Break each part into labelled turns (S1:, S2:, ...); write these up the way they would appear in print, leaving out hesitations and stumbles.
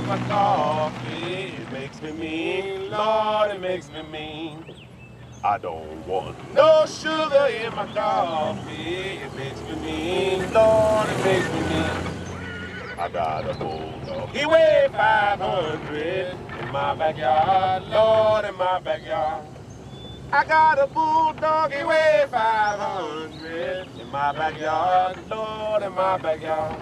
S1: in my coffee. It makes me mean, Lord, it makes me mean. I don't want no sugar in my coffee. It makes me mean, Lord, it makes me mean. I got a bulldog. He weighed 500 in my backyard, Lord, in my backyard. I got a bulldog, he weighed 500 in my backyard, Lord, in my backyard.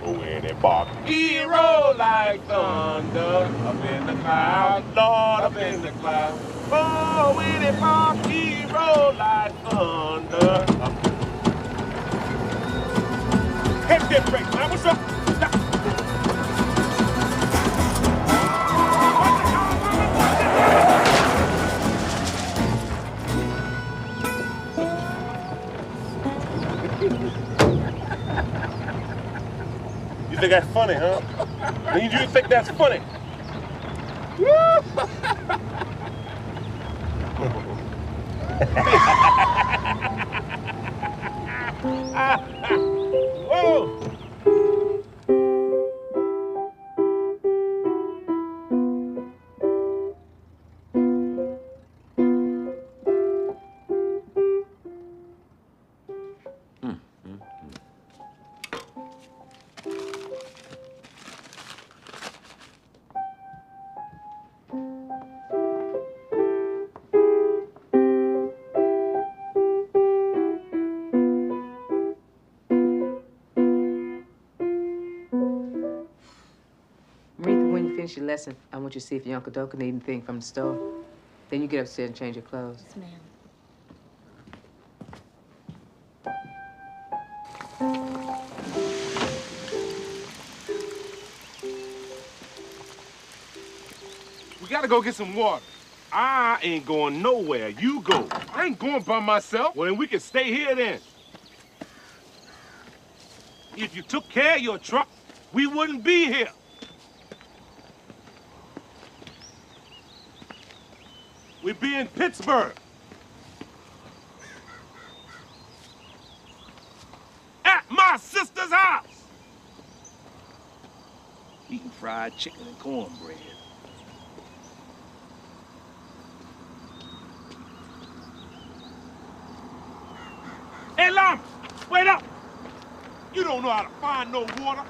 S1: Oh, when he bark, he roll like thunder up in the clouds, Lord, up in the clouds. Oh, when he bark, he roll like thunder. Head get break, man. What's up? Stop. You think that's funny, huh? You think that's funny? Woo! Whoa!
S2: Your lesson. I want you to see if your Uncle Doka need anything from the store. Then you get upstairs and change your clothes.
S3: Yes, ma'am.
S1: We gotta go get some water. I ain't going nowhere. You go. I ain't going by myself. Well, then we can stay here then. If you took care of your truck, we wouldn't be here. We'd be in Pittsburgh. At my sister's house. Eating fried chicken and cornbread. Hey, Lam, wait up. You don't know how to find no water.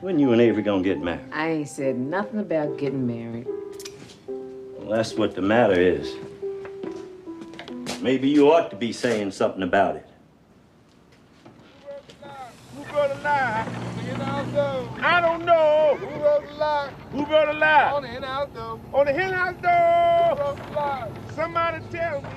S4: When you and Avery gonna get married?
S2: I ain't said nothing about getting married.
S4: Well, that's what the matter is. Maybe you ought to be saying something about it.
S1: Who wrote a lie? I don't know. Who wrote a lie? Who wrote a lie? On the hen house door. On the hen house door. Who wrote a lie? Somebody tell me.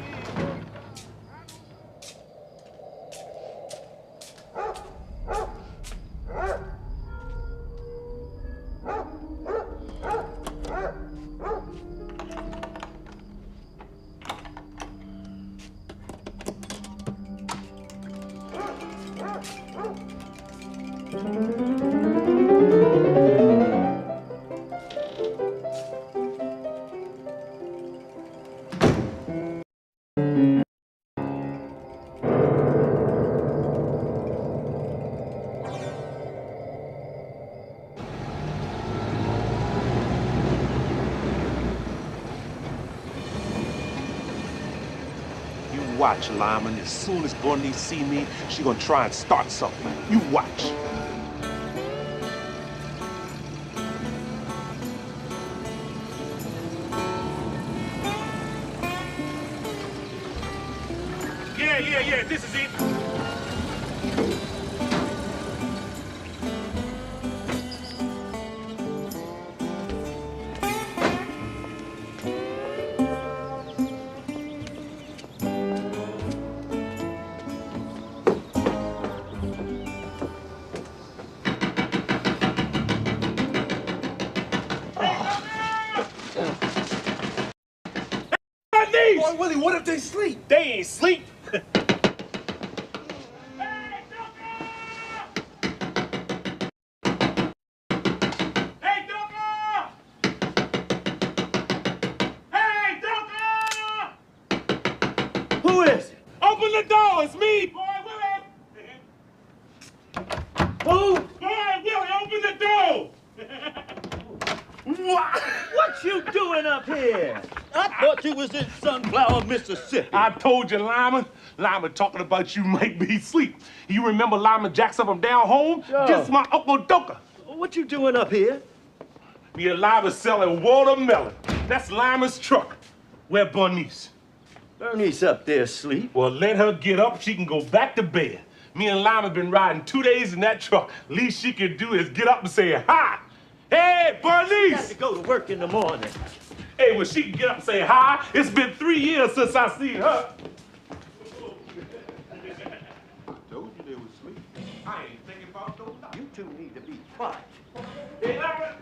S1: Watch, Lyman. As soon as Berniece see me, she gonna try and start something. You watch. Yeah, this is it. Boy, Willie, what if they sleep? They ain't sleep. Hey, Doka! open the door. It's me, boy, Willie.
S4: Who?
S1: Boy, Willie, open the door.
S4: What you doing up here? I thought you was in Sunflower, Mississippi.
S1: I told you, Lyman. Lyman talking about you make me sleep. You remember Lyman Jackson from down home?
S4: Sure.
S1: This my Uncle Doka.
S4: What you doing up here?
S1: Me and Lyman selling watermelon. That's Lyman's truck. Where Berniece?
S4: Berniece up there asleep.
S1: Well, let her get up. She can go back to bed. Me and Lyman been riding 2 days in that truck. Least she can do is get up and say, hi. Hey, Berniece!
S4: Got to go to work in the morning.
S1: Hey, well, she can get up and say hi. It's been 3 years since I seen her. I told you they was asleep. I ain't thinking about those.
S4: You two need to be quiet.
S1: Hey, Lyman!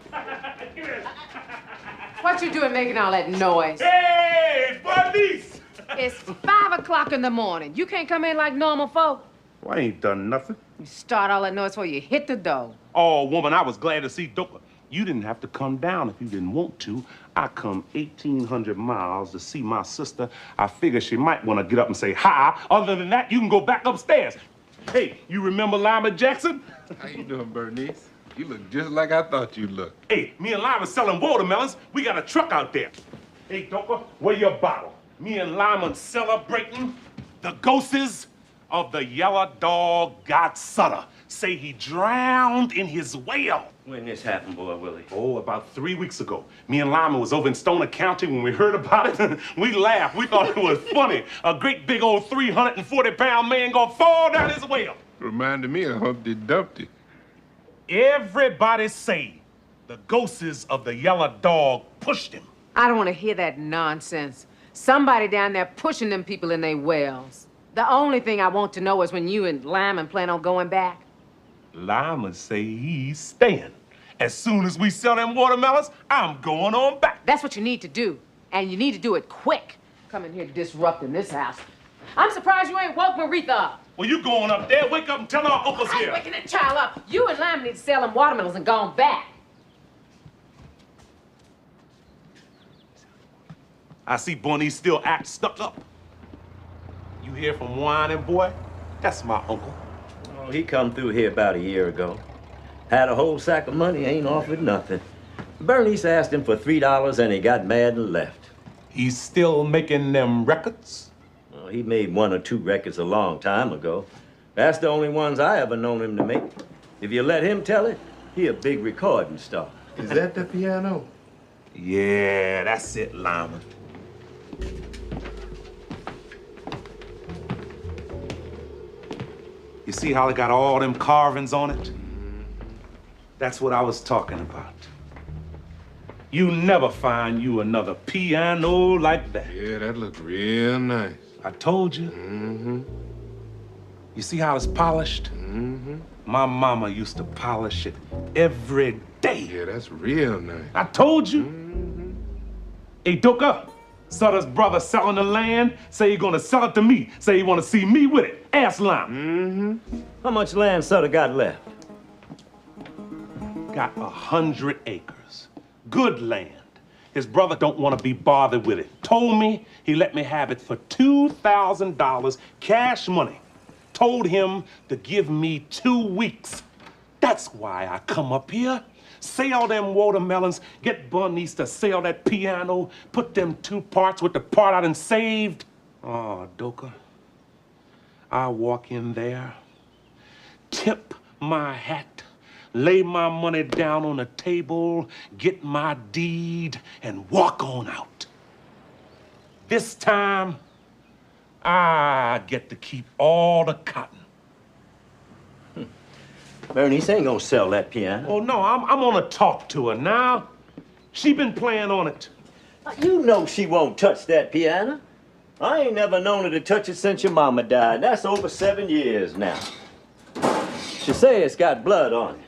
S2: What you doing making all that noise?
S1: Hey, Berniece!
S2: It's 5 o'clock in the morning. You can't come in like normal folk.
S1: Well, I ain't done nothing.
S2: You start all that noise before you hit the door.
S1: Oh, woman, I was glad to see Doka. You didn't have to come down if you didn't want to. I come 1,800 miles to see my sister. I figure she might want to get up and say hi. Other than that, you can go back upstairs. Hey, you remember Lyman Jackson?
S3: How you doing, Berniece? You look just like I thought you looked.
S1: Hey, me and Lyman selling watermelons. We got a truck out there. Hey, Doka, where your bottle? Me and Lyman celebrating the ghosts of the yellow dog God Sutter. Say he drowned in his well.
S4: When this happened, boy, Willie?
S1: Oh, about 3 weeks ago. Me and Lyman was over in Stoner County when we heard about it. We laughed. We thought it was funny. A great big old 340-pound man gonna fall down his well.
S3: Reminded me of Humpty Dumpty.
S1: Everybody say the ghosts of the yellow dog pushed him.
S2: I don't want to hear that nonsense. Somebody down there pushing them people in their wells. The only thing I want to know is when you and Lyman plan on going back.
S1: Lyman say he's staying. As soon as we sell them watermelons, I'm going on back.
S2: That's what you need to do. And you need to do it quick. Come in here disrupting this house. I'm surprised you ain't woke Maritha up.
S1: Well, you going up there, wake up and tell our uncle's
S2: I ain't
S1: here.
S2: waking that child up. You and Lyman need to sell them watermelons and go on back.
S1: I see Berniece still act stuck up. You hear from whining boy? That's my uncle.
S4: Oh, he come through here about a year ago. Had a whole sack of money, ain't offered nothing. Berniece asked him for $3 and he got mad and left.
S1: He's still making them records?
S4: Well, he made 1 or 2 records a long time ago. That's the only ones I ever known him to make. If you let him tell it, he a big recording star.
S3: Is that the piano?
S1: Yeah, that's it, Lyman. You see how it got all them carvings on it? That's what I was talking about. You never find you another piano like that.
S3: Yeah, that looked real nice.
S1: I told you.
S3: Mm-hmm.
S1: You see how it's polished?
S3: Mm-hmm.
S1: My mama used to polish it every day.
S3: Yeah, that's real nice.
S1: I told you.
S3: Mm-hmm.
S1: Hey, Doka, Sutter's brother selling the land. Say he gonna sell it to me. Say he wanna see me with it. Ask Lyman.
S3: Mm-hmm.
S4: How much land Sutter got left?
S1: Got 100 acres. Good land. His brother don't want to be bothered with it. Told me he let me have it for $2,000 cash money. Told him to give me 2 weeks. That's why I come up here. Sell them watermelons, get Berniece to sell that piano, put them 2 parts with the part I done saved. Oh, Doka, I walk in there, tip my hat, lay my money down on the table, get my deed, and walk on out. This time, I get to keep all the cotton.
S4: Berniece ain't gonna sell that piano.
S1: Oh, no, I'm gonna talk to her now. She been playing on it.
S4: You know she won't touch that piano. I ain't never known her to touch it since your mama died. That's over 7 years now. She say it's got blood on it.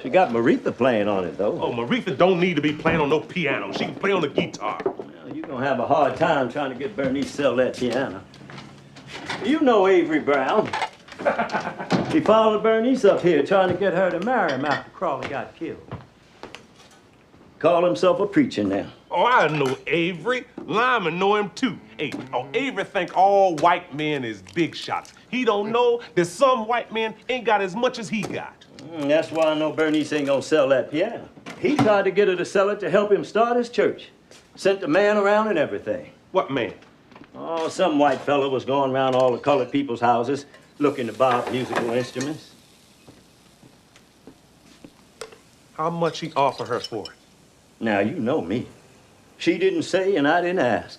S4: She got Maritha playing on it, though.
S1: Oh, Maritha don't need to be playing on no piano. She can play on the guitar.
S4: Well, you're gonna have a hard time trying to get Berniece to sell that piano. You know Avery Brown. He followed Berniece up here trying to get her to marry him after Crawley got killed. Call himself a preacher now.
S1: Oh, I know Avery. Lyman know him too. Hey, Avery think all white men is big shots. He don't know that some white men ain't got as much as he got.
S4: That's why I know Berniece ain't gonna sell that piano. He tried to get her to sell it to help him start his church. Sent the man around and everything.
S1: What man?
S4: Oh, some white fella was going around all the colored people's houses looking to buy musical instruments.
S1: How much he offer her for it?
S4: Now, you know me. She didn't say and I didn't ask.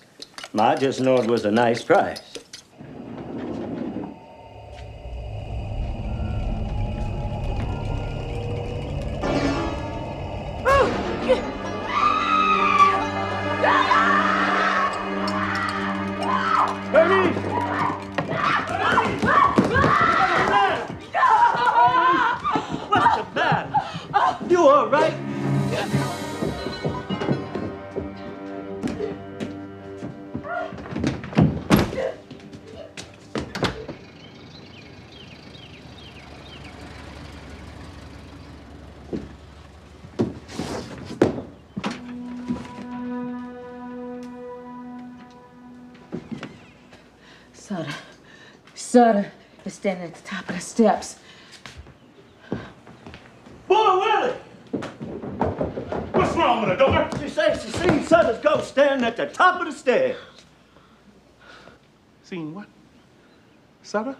S4: I just know it was a nice price. Berniece! What's the matter? You all right?
S2: Sutter is standing at the top of the steps.
S4: Boy, Willie!
S1: What's wrong with her, Dover?
S4: She says she seen Sutter's ghost standing at the top of the stairs.
S1: Seen what? Sutter?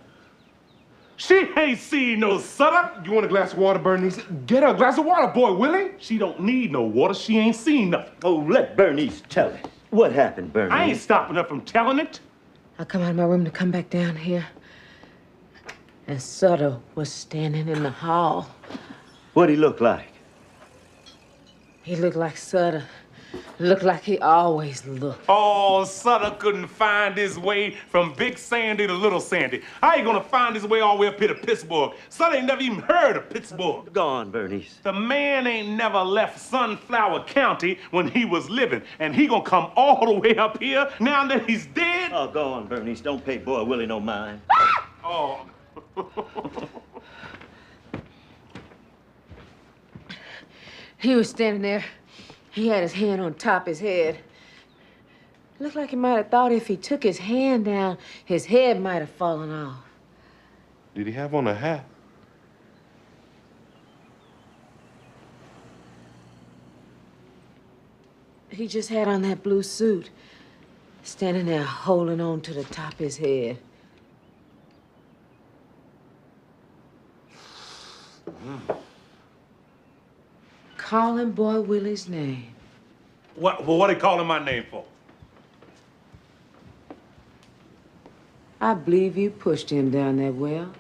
S1: She ain't seen no Sutter.
S3: You want a glass of water, Bernice? Get her a glass of water, boy, Willie.
S1: She don't need no water. She ain't seen nothing.
S4: Oh, let Bernice tell it. What happened, Bernice?
S1: I ain't stopping her from telling it.
S2: I come out of my room to come back down here, and Sutter was standing in the hall.
S4: What'd he look like?
S2: He looked like Sutter. Looked like he always looked.
S1: Oh, Sutter couldn't find his way from Big Sandy to Little Sandy. How you gonna find his way all the way up here to Pittsburgh? Sutter ain't never even heard of Pittsburgh.
S4: Go on, Bernice.
S1: The man ain't never left Sunflower County when he was living, and he gonna come all the way up here now that he's dead?
S4: Oh, go on, Bernice. Don't pay boy Willie no mind.
S1: Oh.
S2: He was standing there. He had his hand on top of his head. Looked like he might have thought if he took his hand down, his head might have fallen off.
S3: Did he have on a hat?
S2: He just had on that blue suit, standing there holding on to the top of his head. Calling boy Willie's name.
S1: What they calling my name for?
S2: I believe you pushed him down that well.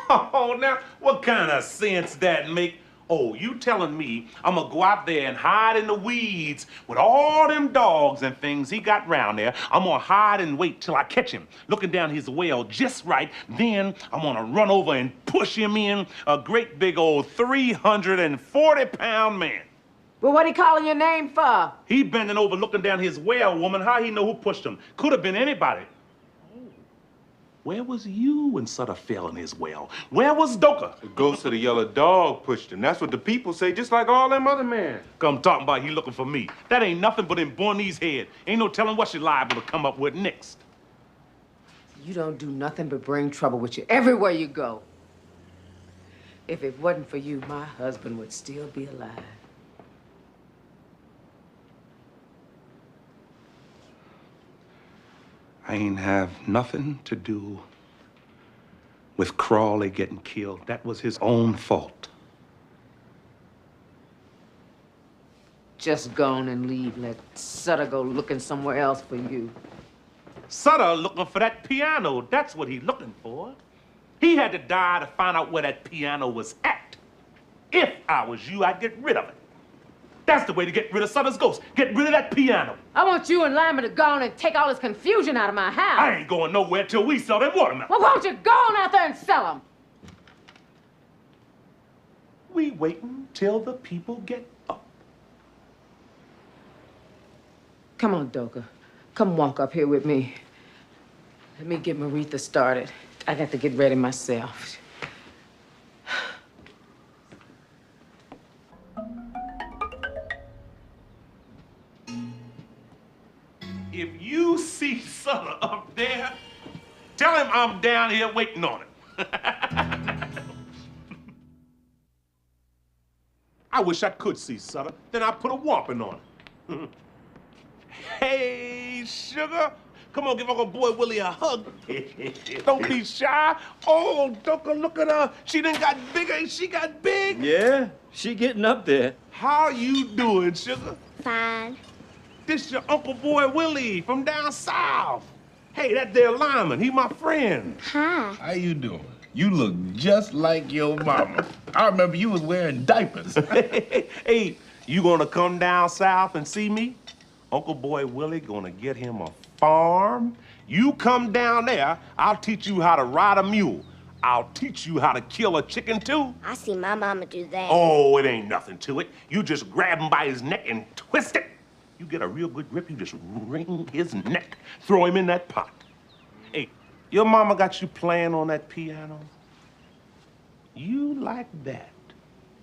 S1: Oh, now, what kind of sense that make? Oh, you telling me I'm gonna go out there and hide in the weeds with all them dogs and things he got round there. I'm gonna hide and wait till I catch him, looking down his well just right. Then I'm gonna run over and push him in, a great big old 340-pound man.
S2: Well, what he calling your name for?
S1: He bending over looking down his well, woman. How he know who pushed him? Could have been anybody. Where was you when Sutter fell in his well? Where was Doka?
S3: The ghost of the yellow dog pushed him. That's what the people say, just like all them other men.
S1: Come talking about he looking for me. That ain't nothing but in Bernice's head. Ain't no telling what she liable to come up with next.
S2: You don't do nothing but bring trouble with you everywhere you go. If it wasn't for you, my husband would still be alive.
S1: I ain't have nothing to do with Crawley getting killed. That was his own fault.
S2: Just go on and leave. Let Sutter go looking somewhere else for you.
S1: Sutter looking for that piano. That's what he looking for. He had to die to find out where that piano was at. If I was you, I'd get rid of it. That's the way to get rid of Sutter's ghost. Get rid of that piano.
S2: I want you and Lyman to go on and take all this confusion out of my house.
S1: I ain't going nowhere till we sell them watermelons.
S2: Well, won't you go on out there and sell them?
S1: We waiting till the people get up.
S2: Come on, Doka. Come walk up here with me. Let me get Maritha started. I got to get ready myself.
S3: if you see Sutter up there, tell him I'm down here waiting on him. I wish I could see Sutter. Then I'd put a whopping on him. Hey, sugar. Come on, give Uncle Boy Willie a hug. Don't be shy. Oh, Doka, look at her. She done got bigger. She got big.
S4: Yeah, she getting up there.
S3: How you doing, sugar?
S5: Fine.
S3: This your Uncle Boy Willie from down south. Hey, that there Lyman, he my friend.
S5: Hi.
S1: How you doing? You look just like your mama. I remember you was wearing diapers.
S3: Hey, you gonna come down south and see me? Uncle Boy Willie gonna get him a farm. You come down there, I'll teach you how to ride a mule. I'll teach you how to kill a chicken, too.
S5: I see my mama do that.
S3: Oh, it ain't nothing to it. You just grab him by his neck and twist it. You get a real good grip, you just wring his neck, throw him in that pot. Hey, your mama got you playing on that piano? You like that.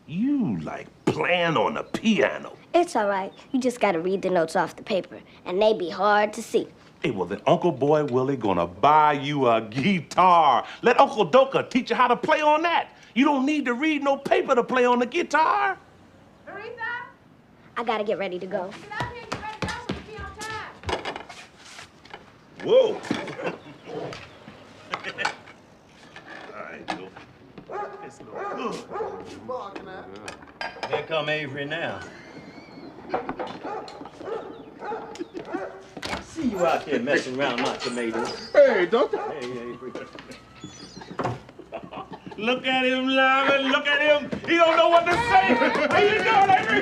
S3: You like playing on the piano.
S5: It's all right. You just gotta read the notes off the paper, and they be hard to see.
S3: Hey, well, then Uncle Boy Willie gonna buy you a guitar. Let Uncle Doka teach you how to play on that. You don't need to read no paper to play on the guitar.
S2: Aretha,
S5: I gotta get ready to go.
S2: get out here and get ready to go so we can be on time.
S3: Whoa. All right, Doka. It's no good.
S4: Here come Avery now. I see you out there messing around my tomatoes.
S1: Hey, doctor.
S4: Hey, Avery.
S3: Look at him, Lyman. Look at him. He don't know what to say. How you doing, Avery?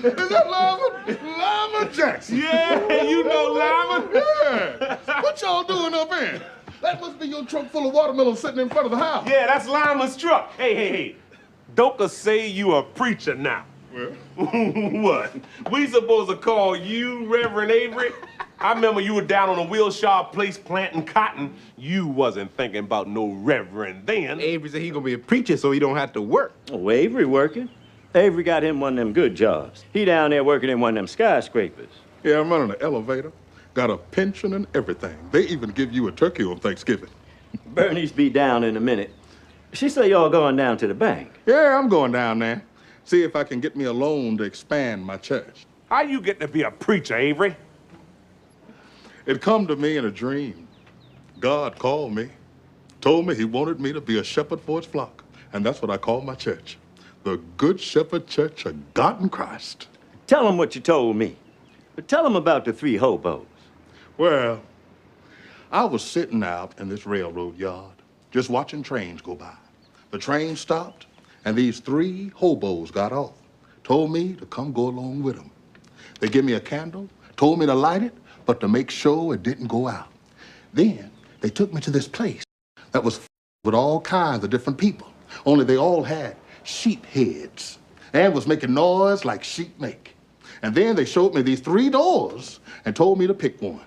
S1: Is that Lyman? Lyman Jackson.
S3: Yeah, you know Lyman.
S1: Yeah. What y'all doing up here? That must be your trunk full of watermelons sitting in front of the house.
S3: Yeah, that's Lyman's truck. Hey. Doka say you a preacher now.
S1: Well,
S3: What? We supposed to call you Reverend Avery? I remember you were down on a Wilshire place planting cotton. You wasn't thinking about no reverend then.
S1: Avery said he gonna be a preacher so he don't have to work.
S4: Oh, Avery working? Avery got him one of them good jobs. He down there working in one of them skyscrapers.
S6: Yeah, I'm running an elevator. Got a pension and everything. They even give you a turkey on Thanksgiving.
S4: Berniece be down in a minute. She say y'all going down to the bank.
S6: Yeah, I'm going down there. See if I can get me a loan to expand my church.
S3: How you get to be a preacher, Avery?
S6: It come to me in a dream. God called me, told me he wanted me to be a shepherd for his flock. And that's what I call my church. The Good Shepherd Church of God in Christ.
S4: Tell them what you told me. But tell them about the 3 hobos.
S6: Well, I was sitting out in this railroad yard, just watching trains go by. The train stopped, and these 3 hobos got off, told me to come go along with them. They gave me a candle, told me to light it, but to make sure it didn't go out. Then they took me to this place that was with all kinds of different people, only they all had sheep heads and was making noise like sheep make. And then they showed me these 3 doors and told me to pick one.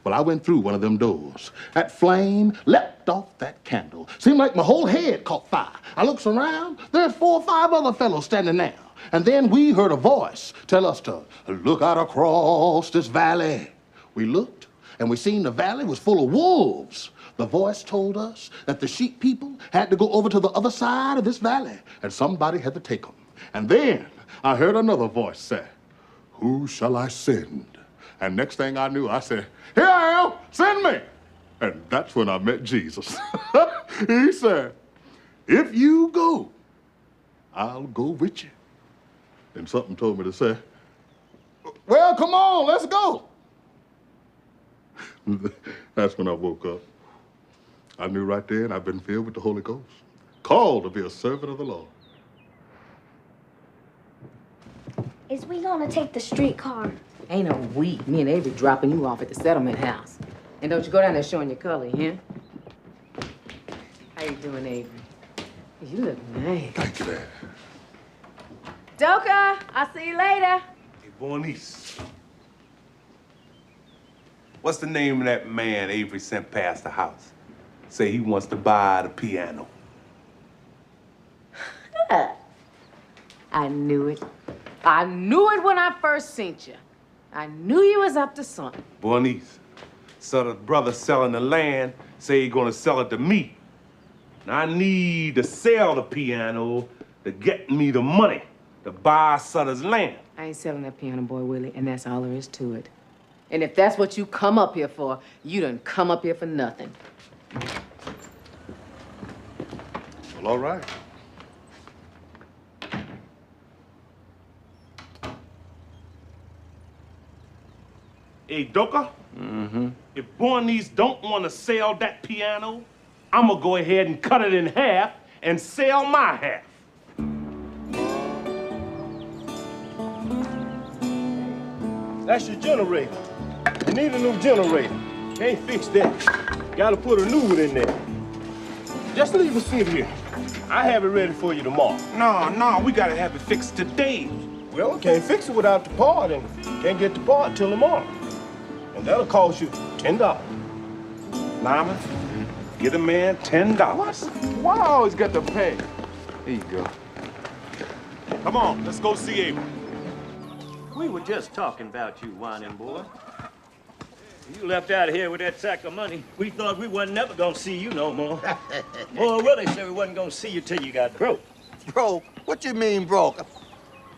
S6: Well, I went through one of them doors. That flame leapt off that candle. Seemed like my whole head caught fire. I looks around, there's 4 or 5 other fellows standing there. And then we heard a voice tell us to look out across this valley. We looked, and we seen the valley was full of wolves. The voice told us that the sheep people had to go over to the other side of this valley, and somebody had to take them. And then I heard another voice say, "Who shall I send?" And next thing I knew, I said, "Here I am, send me." And that's when I met Jesus. He said, "If you go, I'll go with you." And something told me to say, "Well, come on, let's go." That's when I woke up. I knew right then I've been filled with the Holy Ghost, called to be a servant of the Lord.
S5: Is we gonna take the streetcar?
S2: Ain't no we. Me and Avery dropping you off at the settlement house. And don't you go down there showing your color, huh? How you doing, Avery? You look nice.
S6: Thank you, Dad.
S2: Doka, I'll see you later.
S3: Hey, Berniece. What's the name of that man Avery sent past the house? Say he wants to buy the piano.
S2: I knew it. I knew it when I first seen you. I knew you was up to something.
S3: Berniece, so the brother selling the land say he gonna sell it to me. Now I need to sell the piano to get me the money to buy Sutter's land.
S2: I ain't selling that piano, boy, Willie, and that's all there is to it. And if that's what you come up here for, you done come up here for nothing.
S6: Well, all right.
S3: Hey, Doka? Mm-hmm. If Berniece don't want to sell that piano, I'm gonna go ahead and cut it in half and sell my half.
S1: That's your generator. You need a new generator. Can't fix that. Gotta put a new one in there. Just leave it sit here. I have it ready for you tomorrow.
S3: No, we gotta have it fixed today.
S1: Well, we can't fix it without the part, and can't get the part till tomorrow. And that'll cost you $10.
S3: Lyman, get a man $10.
S1: Why I always got to pay?
S3: Here you go. Come on, let's go see Abel.
S4: We were just talking about you, whining boy. You left out of here with that sack of money. We thought we wasn't never gonna see you no more. Boy, Willie said we wasn't gonna see you till you got broke.
S7: Broke? What you mean broke?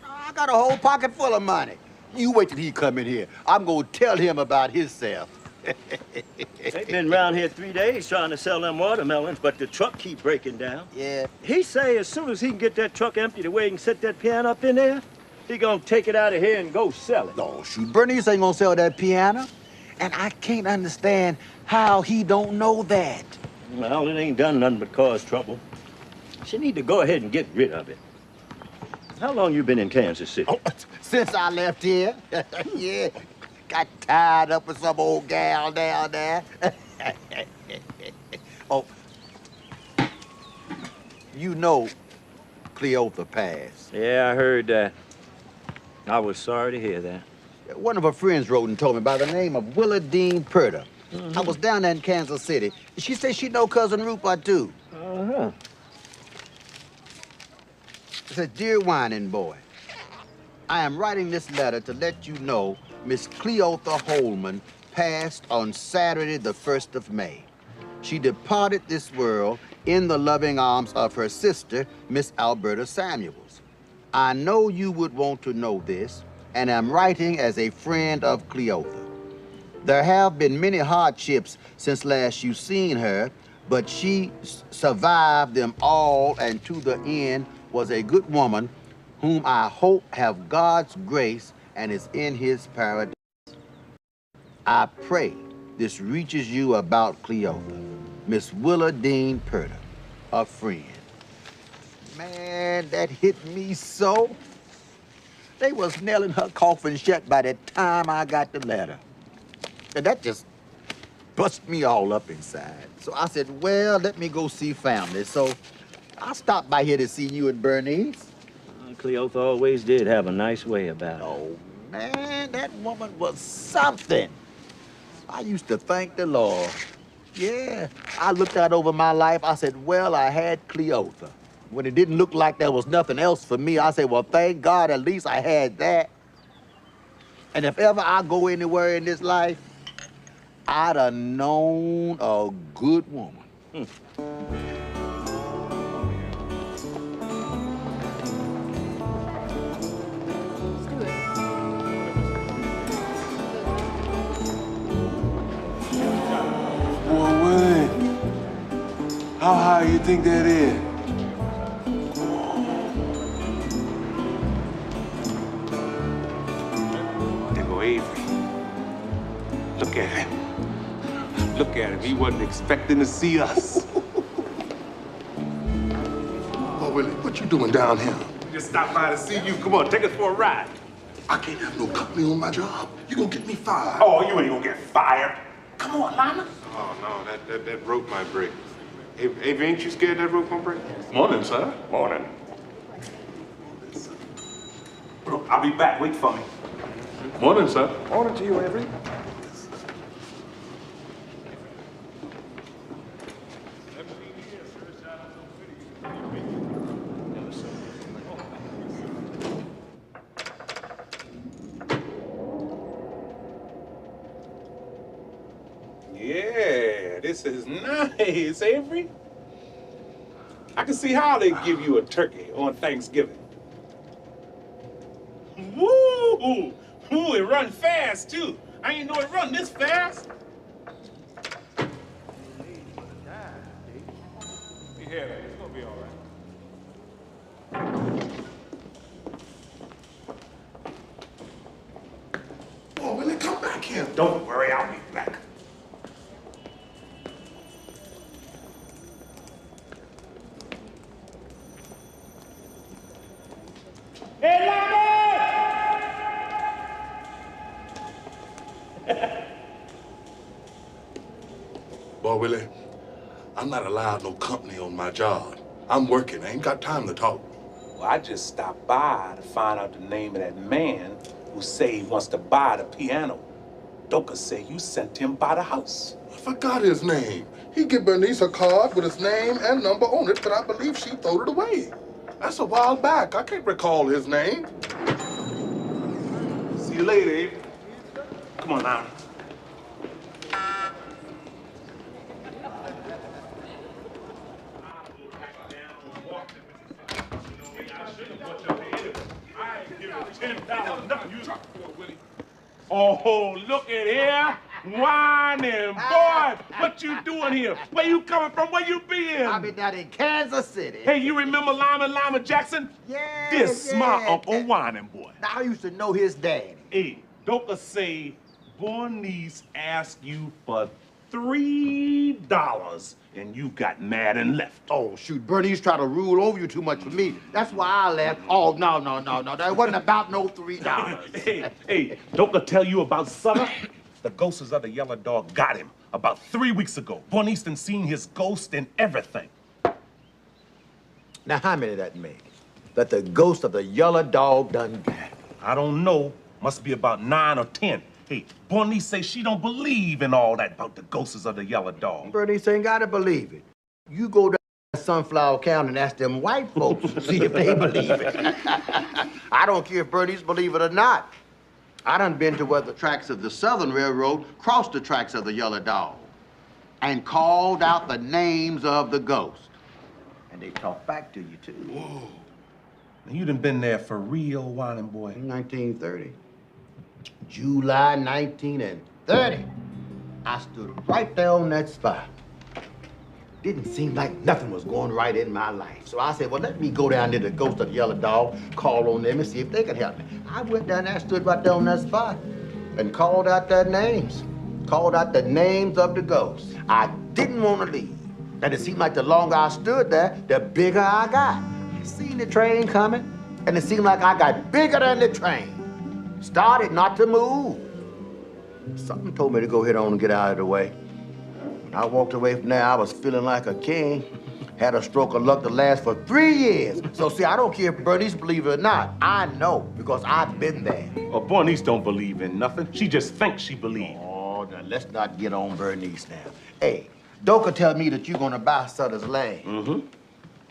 S7: I got a whole pocket full of money. You wait till he come in here. I'm gonna tell him about himself.
S4: They've been around here 3 days trying to sell them watermelons, but the truck keep breaking down.
S7: Yeah.
S4: He say as soon as he can get that truck empty the way he can set that piano up in there, he gonna take it out of here and go sell it.
S7: Oh, shoot, Berniece ain't gonna sell that piano. And I can't understand how he don't know that.
S4: Well, it ain't done nothing but cause trouble. She need to go ahead and get rid of it. How long you been in Kansas City?
S7: Oh, since I left here. Yeah. Got tied up with some old gal down there. Oh. You know Cleotha passed.
S4: Yeah, I heard that. I was sorry to hear that.
S7: One of her friends wrote and told me by the name of Willie Dean Purder. I was down there in Kansas City. She said she know Cousin Rupert, too.
S4: Uh-huh.
S7: It says, Dear Whining Boy, I am writing this letter to let you know Miss Cleotha Holman passed on Saturday, the 1st of May. She departed this world in the loving arms of her sister, Miss Alberta Samuels. I know you would want to know this, and am writing as a friend of Cleotha. There have been many hardships since last you seen her, but she survived them all and to the end was a good woman whom I hope have God's grace and is in his paradise. I pray this reaches you about Cleotha, Miss Willa Dean Purder, a friend. Man, that hit me so. They was nailing her coffin shut by the time I got the letter. And that just bust me all up inside. So I said, well, let me go see family. So I stopped by here to see you and Berniece.
S4: Cleotha always did have a nice way about her.
S7: Oh, man, that woman was something. I used to thank the Lord. Yeah, I looked out over my life. I said, well, I had Cleotha. When it didn't look like there was nothing else for me, I said, well, thank God, at least I had that. And if ever I go anywhere in this life, I'd have known a good woman.
S1: Boy, Willie, how high you think that is?
S3: There go Avery. Look at him. Look at him. He wasn't expecting to see us.
S6: Oh, Willie, what you doing down here?
S3: We just stopped by to see you. Come on, take us for a ride.
S6: I can't have no company on my job. You gonna get me fired.
S3: Oh, you ain't gonna get fired. Come on, Lyman.
S1: Oh, no, that rope might break. Avery, ain't you scared that rope gonna break?
S3: Morning, sir. Morning. I'll be back. Wait for me. Morning, sir.
S1: Morning to you, Avery. this is nice, Avery. I can see how they give you a turkey on Thanksgiving. Woo! Ooh, it run fast, too. I ain't know it run this fast. Yeah, it's gonna be all right.
S6: Oh, Willie, come back here.
S3: Don't worry, I'll be back. Hey,
S6: Boy, Willie, I'm not allowed no company on my job. I'm working. I ain't got time to talk.
S1: Well, I just stopped by to find out the name of that man who say he wants to buy the piano. Doka say you sent him by the house.
S6: I forgot his name. He give Bernice a card with his name and number on it, but I believe she threw it away. That's a while back. I can't recall his name.
S1: See you later, Avery. Come on now. Oh, look at here. Whining boy. What you doing here? Where you coming from? Where you been?
S7: I've been down in Kansas City.
S1: Hey, you remember Lima Jackson?
S7: Yeah,
S1: This my Uncle Whining boy.
S7: Now, I used to know his daddy.
S1: Hey, Doka say Berniece asked you for $3 and you got mad and left.
S7: Oh, shoot, Berniece tried to rule over you too much for me. That's why I left. Oh, no. That wasn't about no $3.
S3: Hey, Doka tell you about Sutter? The ghosts of the yellow dog got him about 3 weeks ago. Bernice done seen his ghost and everything.
S7: Now, how many that make? That the ghost of the yellow dog done got?
S3: I don't know. Must be about 9 or 10. Hey, Bernice say she don't believe in all that about the ghosts of the yellow dog.
S7: Bernice ain't gotta believe it. You go down to Sunflower County and ask them white folks to see if they believe it. I don't care if Bernice believe it or not. I done been to where the tracks of the Southern Railroad crossed the tracks of the yellow dog and called out the names of the ghost. And they talk back to you, too.
S3: Whoa. Now, you done been there for real, Whining boy.
S7: 1930. July 1930. I stood right there on that spot. Didn't seem like nothing was going right in my life. So I said, well, let me go down to the ghost of the yellow dog, call on them and see if they could help me. I went down there, stood right there on that spot and called out their names. Called out the names of the ghosts. I didn't want to leave. And it seemed like the longer I stood there, the bigger I got. I seen the train coming, and it seemed like I got bigger than the train. Started not to move. Something told me to go ahead on and get out of the way. When I walked away from there, I was feeling like a king. Had a stroke of luck to last for 3 years. So see, I don't care if Bernice believe it or not. I know, because I've been there.
S3: Oh, Bernice don't believe in nothing. She just thinks she believes.
S7: Oh, now let's not get on Bernice now. Hey, Doka tell me that you're gonna buy Sutter's land.
S3: Mm-hmm.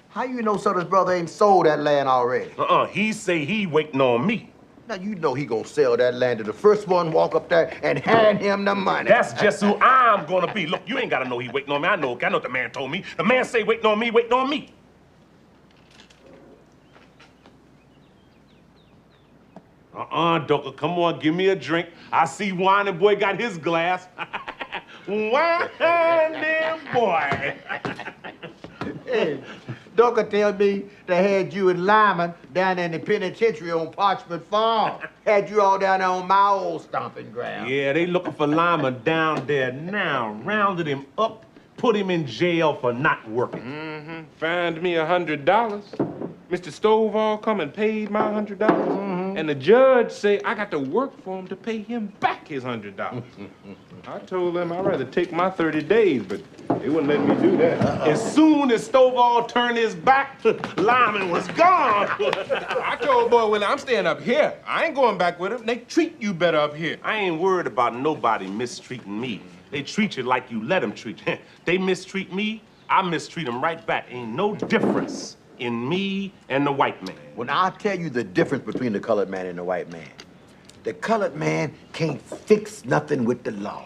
S7: How you know Sutter's brother ain't sold that land already?
S3: He say he waiting on me.
S7: Now, you know he gonna sell that land to the first one walk up there and hand him the money.
S3: That's just who I'm gonna be. Look, you ain't gotta know he waiting on me. I know what the man told me. The man say waiting on me, waiting on me. Doka, come on, give me a drink. I see Whining boy got his glass. Whining boy.
S7: Hey, Doka tell me they had you and Lyman down in the penitentiary on Parchment Farm. Had you all down there on my old stomping ground.
S3: Yeah, they looking for Lima down there now. Rounded him up, put him in jail for not working.
S1: Mm-hmm. Fined me $100. Mr. Stovall come and paid my $100. Mm-hmm. And the judge say I got to work for him to pay him back his $100. I told them I'd rather take my 30 days, but they wouldn't let me do that.
S3: As soon as Stovall turned his back, Lyman was gone.
S1: I told boy, Willie, I'm staying up here. I ain't going back with him. They treat you better up here.
S3: I ain't worried about nobody mistreating me. They treat you like you let them treat you. They mistreat me, I mistreat them right back. Ain't no difference in me and the white man.
S7: Well, now, I'll tell you the difference between the colored man and the white man. The colored man can't fix nothing with the law.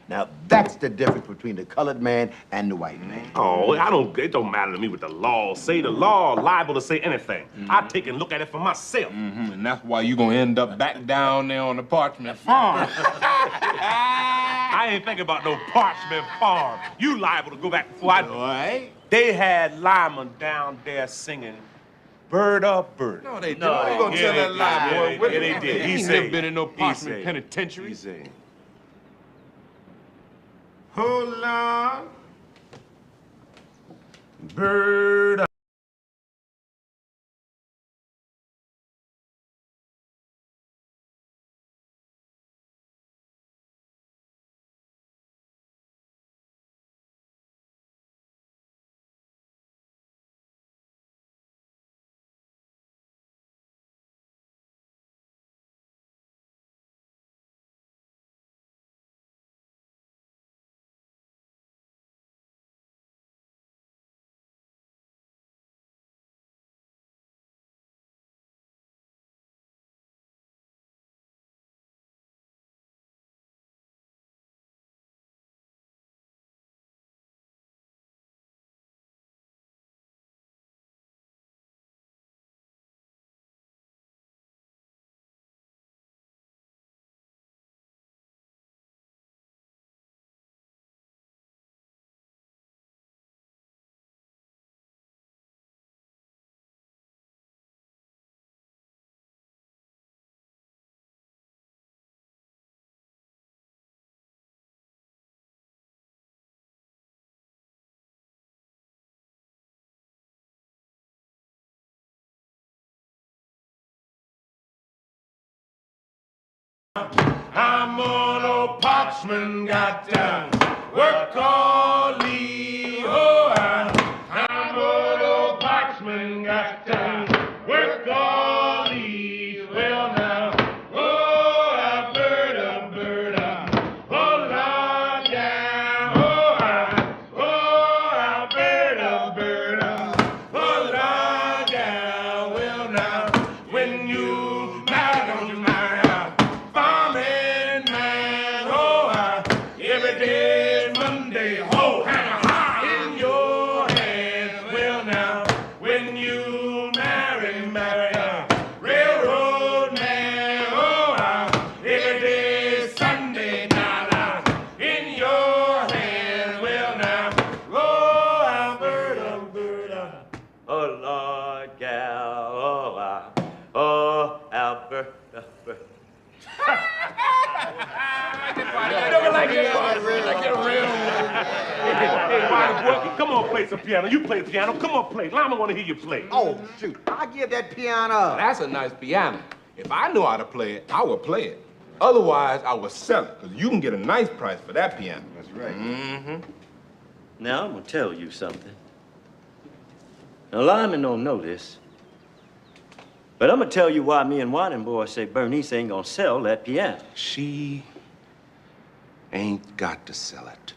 S7: Now, that's the difference between the colored man and the white man.
S3: Oh, it don't matter to me what the law say. The law liable to say anything. I take and look at it for myself.
S8: And that's why you gonna end up back down there on the parchment farm.
S3: I ain't thinking about no parchment farm. You liable to go back before I do.
S8: What?
S3: They had Lyman down there singing Bird Up Bird.
S8: No, they didn't. No, they gonna tell that lie, boy.
S3: Yeah, they did.
S8: He ain't never been in no parchment penitentiary.
S3: He said, hold on, bird up. I'm on a parchment, got to work all the I'm on a parchment, got to work all the well now. Oh, a bird, hold on down. Oh, a bird, hold on down. Well now, when you marry, don't you marry? Come on, play some piano. You play piano. Come on, play. Lama want to hear you play.
S7: Oh, shoot. I give that piano up.
S8: That's a nice piano. If I knew how to play it, I would play it. Otherwise, I would sell it, because you can get a nice price for that piano.
S7: That's right.
S4: Mm-hmm. Now, I'm going to tell you something. Now, Lyman don't know this, but I'm going to tell you why me and Whining Boy say Berniece ain't going to sell that piano.
S3: She ain't got to sell it.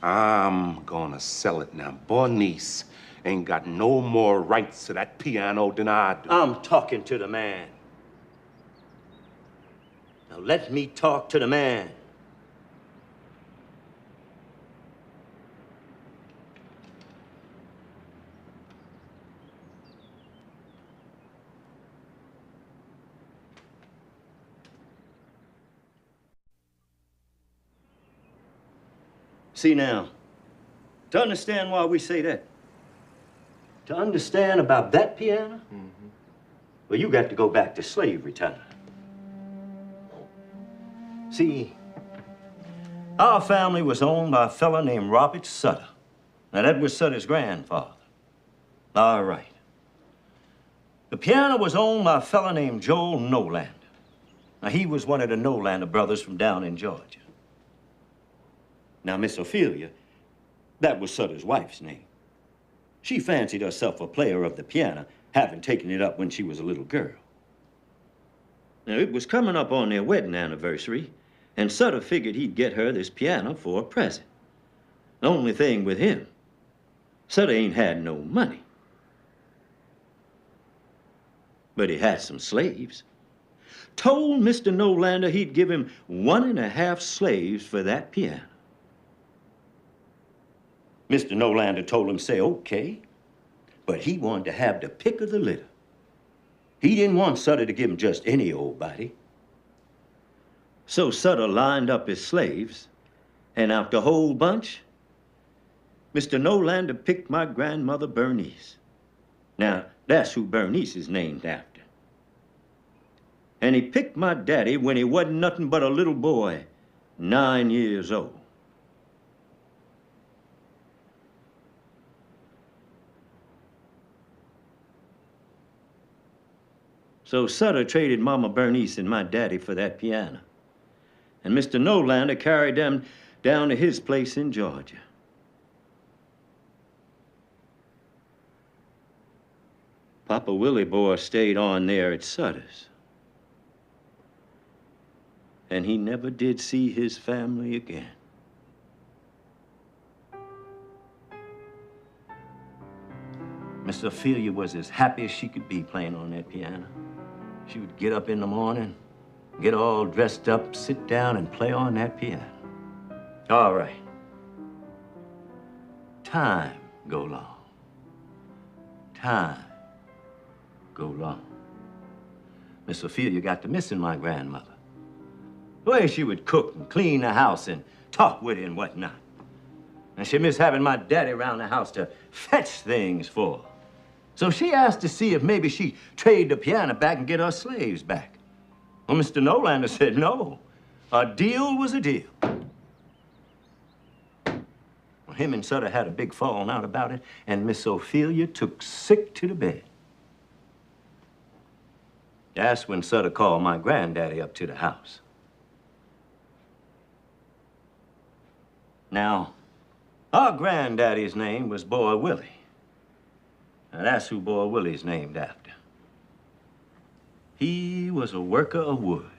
S3: I'm gonna sell it now. Berniece ain't got no more rights to that piano than I do.
S4: I'm talking to the man. Now let me talk to the man. See now, to understand why we say that, to understand about that piano, well, you got to go back to slavery time. See, our family was owned by a fella named Robert Sutter. Now, that was Sutter's grandfather. All right. The piano was owned by a fella named Joel Nolander. Now, he was one of the Nolander brothers from down in Georgia. Now, Miss Ophelia, that was Sutter's wife's name. She fancied herself a player of the piano, having taken it up when she was a little girl. Now, it was coming up on their wedding anniversary, and Sutter figured he'd get her this piano for a present. The only thing with him, Sutter ain't had no money. But he had some slaves. told Mr. Nolander he'd give him 1.5 slaves for that piano. Mr. Nolander told him, say, okay, but he wanted to have the pick of the litter. He didn't want Sutter to give him just any old body. So Sutter lined up his slaves, and out the whole bunch, Mr. Nolander picked my grandmother Berniece. Now, that's who Bernice is named after. And he picked my daddy when he wasn't nothing but a little boy, 9 years old. So Sutter traded Mama Bernice and my daddy for that piano. And Mr. Nolander carried them down to his place in Georgia. Papa Willie boy stayed on there at Sutter's. And he never did see his family again. Miss Ophelia was as happy as she could be playing on that piano. She would get up in the morning, get all dressed up, sit down and play on that piano. All right. Time go long. Time go long. Miss Ophelia got to missing my grandmother. The way she would cook and clean the house and talk with her and whatnot. And she missed having my daddy around the house to fetch things for her. So she asked to see if maybe she'd trade the piano back and get her slaves back. Well, Mr. Nolander said no. A deal was a deal. Well, him and Sutter had a big falling out about it, and Miss Ophelia took sick to the bed. That's when Sutter called my granddaddy up to the house. Now, our granddaddy's name was Boy Willie. Now, that's who Boy Willie's named after. He was a worker of wood.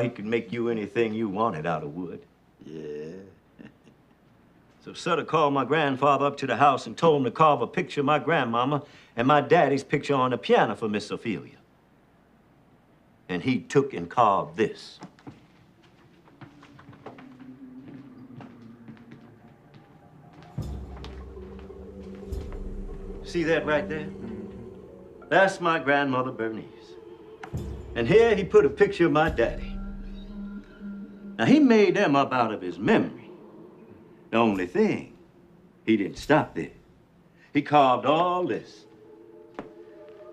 S4: He could make you anything you wanted out of wood.
S7: Yeah.
S4: So Sutter called my grandfather up to the house and told him to carve a picture of my grandmama and my daddy's picture on the piano for Miss Ophelia. And he took and carved this. See that right there? That's my grandmother Bernice. And here he put a picture of my daddy. Now, he made them up out of his memory. The only thing, he didn't stop there. He carved all this.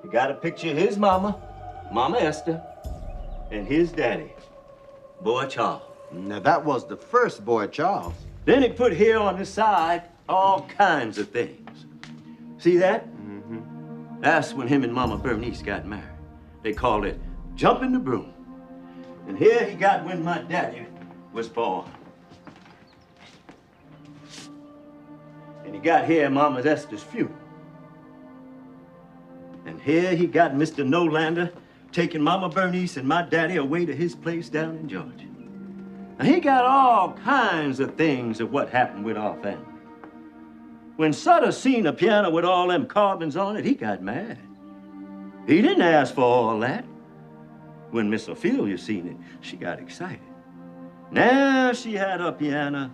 S4: He got a picture of his mama, Mama Esther, and his daddy, Boy Charles.
S7: Now, that was the first Boy Charles.
S4: Then he put here on the side all kinds of things. See that? Mm-hmm. That's when him and Mama Bernice got married. They called it jumping the broom. And here he got when my daddy was born. And he got here Mama Esther's funeral. And here he got Mr. Nolander taking Mama Bernice and my daddy away to his place down in Georgia. And he got all kinds of things of what happened with our family. When Sutter seen a piano with all them carvings on it, he got mad. He didn't ask for all that. When Miss Ophelia seen it, she got excited. Now she had a piano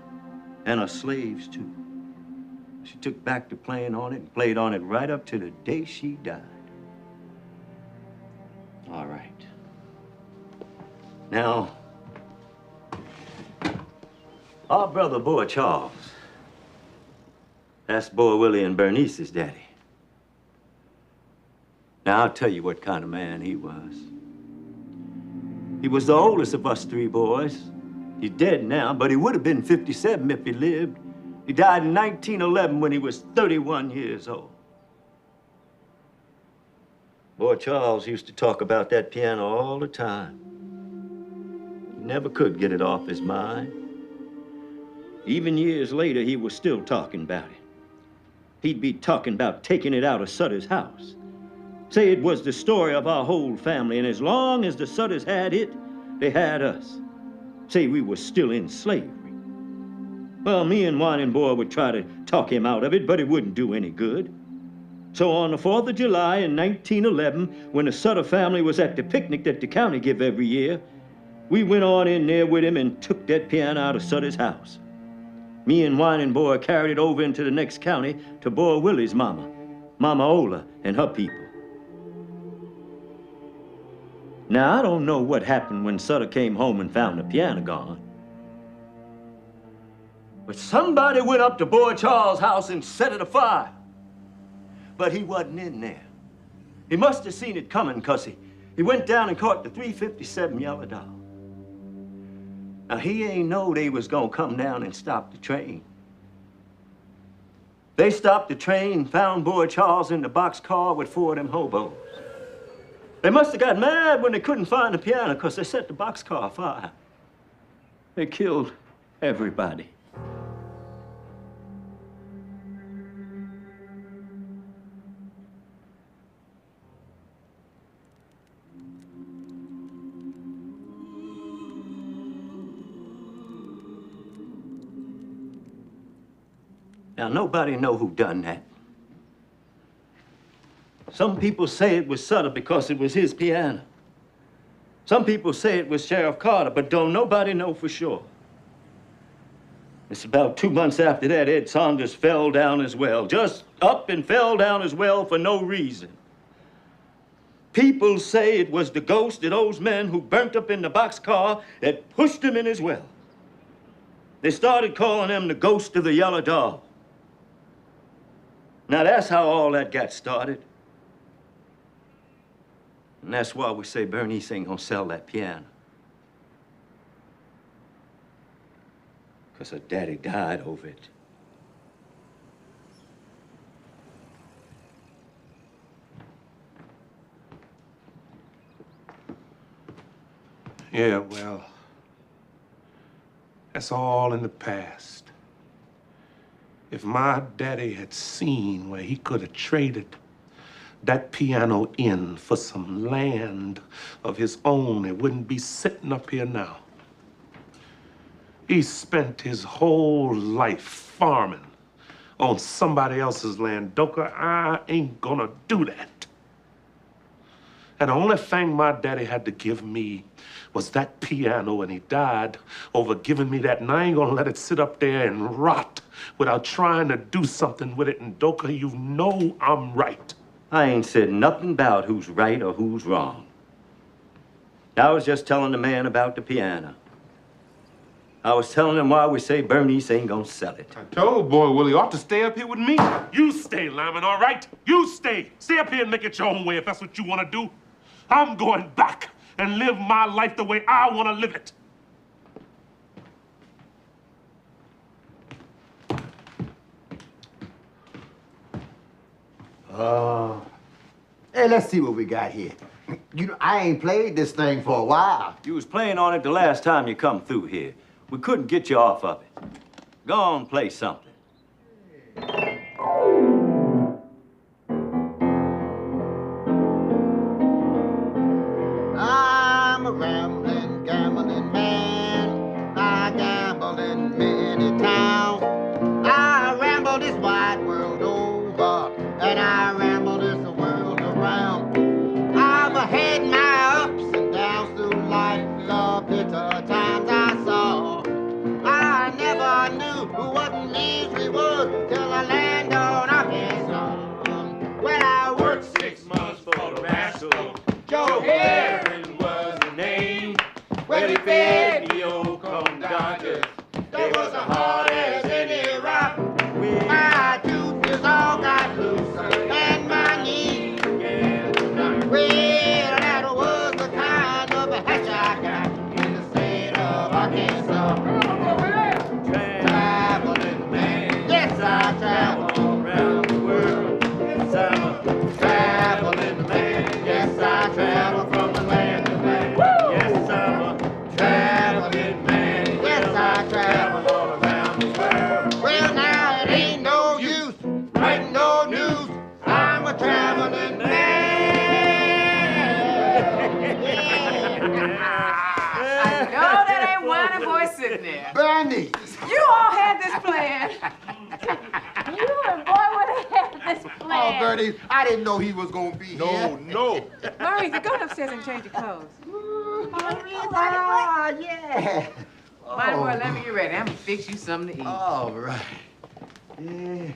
S4: and her slaves too. She took back to playing on it and played on it right up to the day she died. All right. Now, our brother Boy Charles, that's Boy Willie and Bernice's daddy. Now, I'll tell you what kind of man he was. He was the oldest of us three boys. He's dead now, but he would have been 57 if he lived. He died in 1911 when he was 31 years old. Boy Charles used to talk about that piano all the time. He never could get it off his mind. Even years later, he was still talking about it. He'd be talking about taking it out of Sutter's house. Say it was the story of our whole family, and as long as the Sutters had it, they had us. Say we were still in slavery. Well, me and Whining Boy would try to talk him out of it, but it wouldn't do any good. So on the 4th of July in 1911, when the Sutter family was at the picnic that the county give every year, we went on in there with him and took that piano out of Sutter's house. Me and Whining Boy carried it over into the next county to Boy Willie's mama, Mama Ola, and her people. Now, I don't know what happened when Sutter came home and found the piano gone. But somebody went up to Boy Charles' house and set it afire. But he wasn't in there. He must have seen it coming, 'cause he went down and caught the 357 Yellow Dog. Now, he ain't know they was gonna come down and stop the train. They stopped the train, found Boy Charles in the boxcar with 4 of them hobos. They must have got mad when they couldn't find the piano, 'cause they set the boxcar afire. They killed everybody. Now, nobody know who done that. Some people say it was Sutter because it was his piano. Some people say it was Sheriff Carter, but don't nobody know for sure. It's about 2 months after that, Ed Saunders fell down as well. Just up and fell down as well for no reason. People say it was the ghost of those men who burnt up in the boxcar that pushed him in as well. They started calling him the ghost of the Yellow Dog. Now, that's how all that got started. And that's why we say Berniece ain't gonna sell that piano. 'Cause her daddy died over it.
S3: Yeah, well, that's all in the past. If my daddy had seen where he could have traded that piano in for some land of his own, it wouldn't be sitting up here now. He spent his whole life farming on somebody else's land. Doka, I ain't gonna do that. And the only thing my daddy had to give me was that piano, and he died over giving me that, and I ain't gonna let it sit up there and rot without trying to do something with it. And Doka, you know I'm right.
S4: I ain't said nothing about who's right or who's wrong. I was just telling the man about the piano. I was telling him why we say Berniece ain't gonna sell it.
S8: I told Boy Willie ought to stay up here with me.
S3: You stay, Lyman, all right? You stay. Stay up here and make it your own way if that's what you want to do. I'm going back and live my life the way I want to live it.
S7: Hey, let's see what we got here. You know, I ain't played this thing for a while.
S4: You was playing on it the last time you come through here. We couldn't get you off of it. Go on, play something.
S7: I'm a rambling, gambling man. I gamble in many towns. I ramble this wide world over, and I ramble this world around. I've had my ups and downs through life, the bitter times I saw. I never knew what misery was till I landed on Arkansas. When I worked 6 months for the rascal, Joe Herring was the name. When he fed me old corn dodgers, they was as hard as any rock. My tooth is all got loose and my knees began to knock. Well, that was the kind of a hatch I got in the state of Arkansas. Traveling man, yes I travel around the world. Yes I'm a traveling man, yes I travel from the land to land. Yes I'm a traveling man, yes I travel all around the world. Well now it ain't no use writing no news. I'm a traveling man.
S2: I know that ain't Whining Boy sitting there.
S7: Berniece.
S2: You all had this plan. You and Boy would have had this
S7: Oh,
S2: plan.
S7: Bernie, I didn't know he was gonna be here.
S3: No.
S2: Murray, go upstairs and change your clothes.
S7: Ah, yeah.
S2: My boy, let me get ready. I'm gonna fix you something to eat.
S7: All right. Yeah.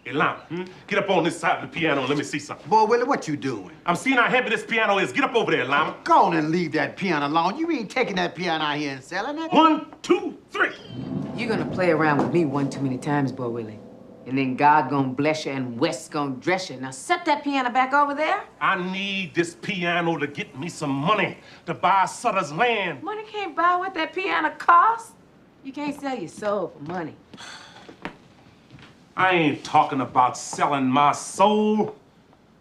S3: Hey, Lama, get up on this side of the piano and let me see something.
S7: Boy, Willie, what you doing?
S3: I'm seeing how heavy this piano is. Get up over there, Lama.
S7: Go on and leave that piano alone. You ain't taking that piano out here and selling it.
S3: 1, 2, 3.
S2: You're gonna play around with me one too many times, boy Willie. And then God gonna bless you and West gonna dress you. Now set that piano back over there.
S3: I need this piano to get me some money to buy Sutter's land.
S2: Money can't buy what that piano costs. You can't sell your soul for money.
S3: I ain't talking about selling my soul.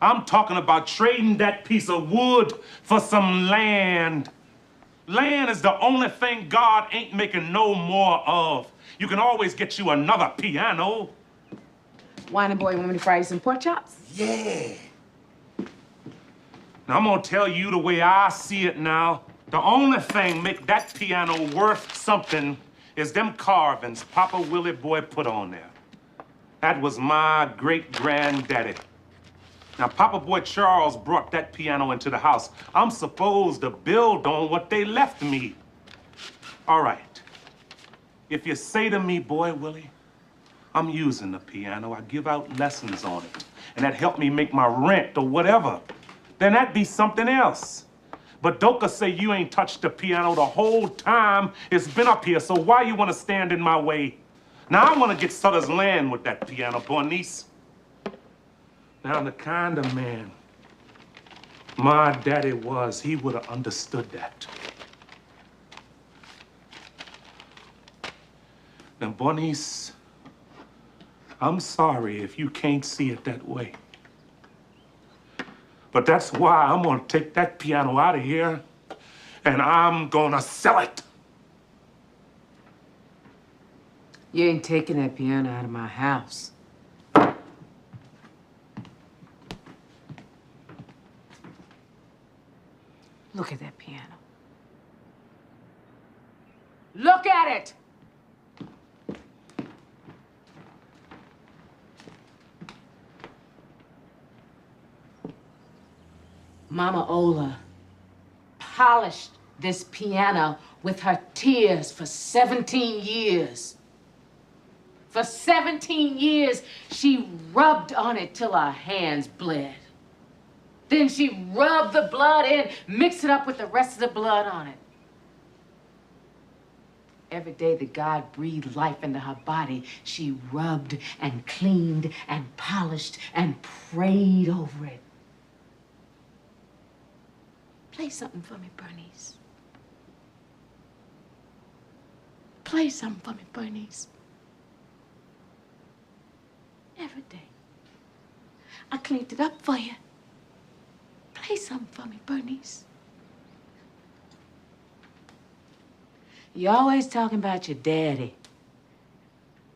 S3: I'm talking about trading that piece of wood for some land. Land is the only thing God ain't making no more of. You can always get you another piano.
S2: Whining boy, you want me to fry you some pork chops?
S7: Yeah.
S3: Now, I'm gonna tell you the way I see it now. The only thing make that piano worth something is them carvings Papa Willie boy put on there. That was my great-granddaddy. Now, Papa Boy Charles brought that piano into the house. I'm supposed to build on what they left me. All right. If you say to me, boy Willie, I'm using the piano, I give out lessons on it, and that helped me make my rent or whatever, then that'd be something else. But Doka say you ain't touched the piano the whole time it's been up here, so why you want to stand in my way? Now, I want to get Sutter's land with that piano, Berniece. Now, the kind of man my daddy was, he would have understood that. Now, Berniece, I'm sorry if you can't see it that way. But that's why I'm gonna take that piano out of here and I'm gonna sell it.
S2: You ain't taking that piano out of my house. Look at that piano. Look at it! Mama Ola polished this piano with her tears for 17 years. For 17 years, she rubbed on it till her hands bled. Then she rubbed the blood in, mixed it up with the rest of the blood on it. Every day that God breathed life into her body, she rubbed and cleaned and polished and prayed over it. Play something for me, Berniece. Play something for me, Berniece. Every day. I cleaned it up for you. Play something for me, Berniece. You always talking about your daddy,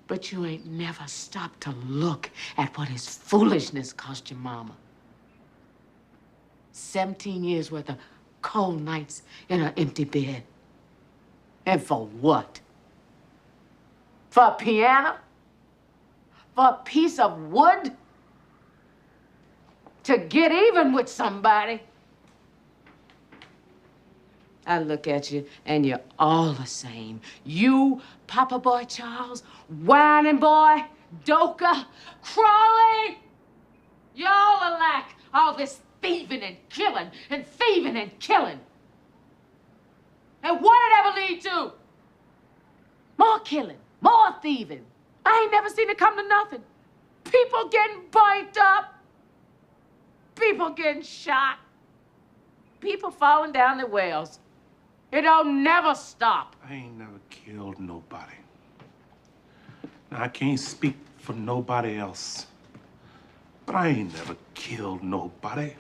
S2: but you ain't never stopped to look at what his foolishness cost your mama. 17 years worth of cold nights in an empty bed. And for what? For a piano? For a piece of wood? To get even with somebody? I look at you and you're all the same. You, Papa Boy Charles, Whining Boy, Doka, Crawley. Y'all alike. All this thieving and killing and thieving and killing. And what did it ever lead to? More killing, more thieving. I ain't never seen it come to nothing. People getting burnt up. People getting shot. People falling down the wells. It don't never stop.
S3: I ain't never killed nobody. Now, I can't speak for nobody else, but I ain't never killed nobody.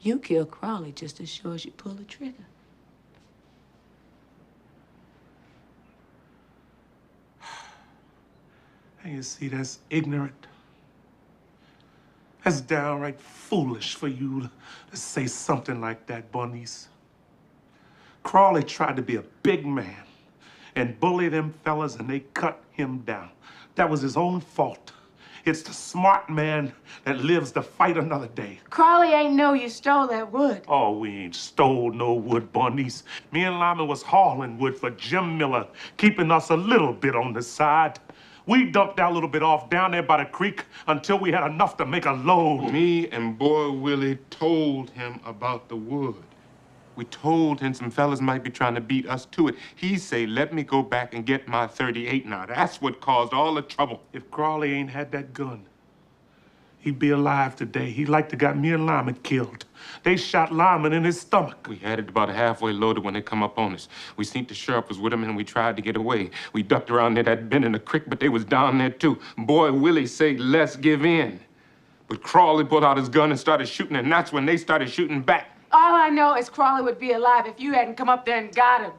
S2: You killed Crawley just as sure as you pull the trigger.
S3: And you see, that's ignorant. That's downright foolish for you to say something like that, Berniece. Crawley tried to be a big man and bully them fellas, and they cut him down. That was his own fault. It's the smart man that lives to fight another day.
S2: Crawley ain't know you stole that wood.
S3: Oh, we ain't stole no wood, Berniece. Me and Lyman was hauling wood for Jim Miller, keeping us a little bit on the side. We dumped that little bit off down there by the creek until we had enough to make a load.
S8: Me and boy Willie told him about the wood. We told him some fellas might be trying to beat us to it. He say, let me go back and get my 38 now. That's what caused all the trouble.
S3: If Crawley ain't had that gun, he'd be alive today. He like to got me and Lyman killed. They shot Lyman in his stomach.
S8: We had it about halfway loaded when they come up on us. We seen the sheriff was with him and we tried to get away. We ducked around near that bend in the creek, but they was down there too. Boy Willie say, let's give in. But Crawley pulled out his gun and started shooting, and that's when they started shooting back.
S2: All I know is Crawley would be alive if you hadn't come up there and got him.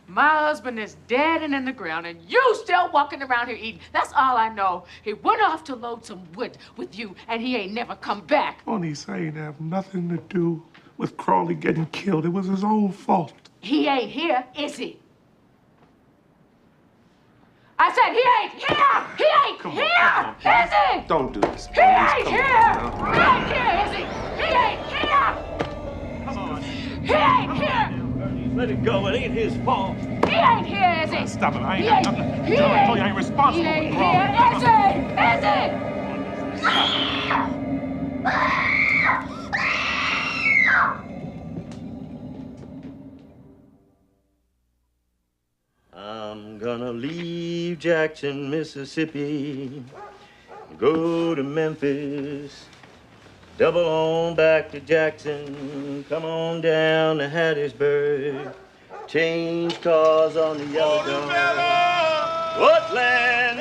S2: My husband is dead and in the ground, and you still walking around here eating. That's all I know. He went off to load some wood with you, and he ain't never come back.
S3: Berniece ain't have nothing to do with Crawley getting killed. It was his own fault.
S2: He ain't here, is he? I said he ain't here! He ain't here! Is he?
S3: Don't do this,
S2: He ain't here! He ain't here, is he? He ain't here!
S3: Come on.
S2: He ain't here!
S4: Let it go. It ain't his fault.
S2: He ain't here, is he?
S3: Stop it. I
S2: He
S3: ain't got
S2: ain't-
S3: nothing.
S2: he
S3: I
S2: ain't-
S3: told you I ain't responsible
S2: He ain't
S3: for Crawley.
S2: here, is he?
S4: I'm gonna leave Jackson, Mississippi, go to Memphis, double on back to Jackson, come on down to Hattiesburg, change cars on the Yellow Dog. What land?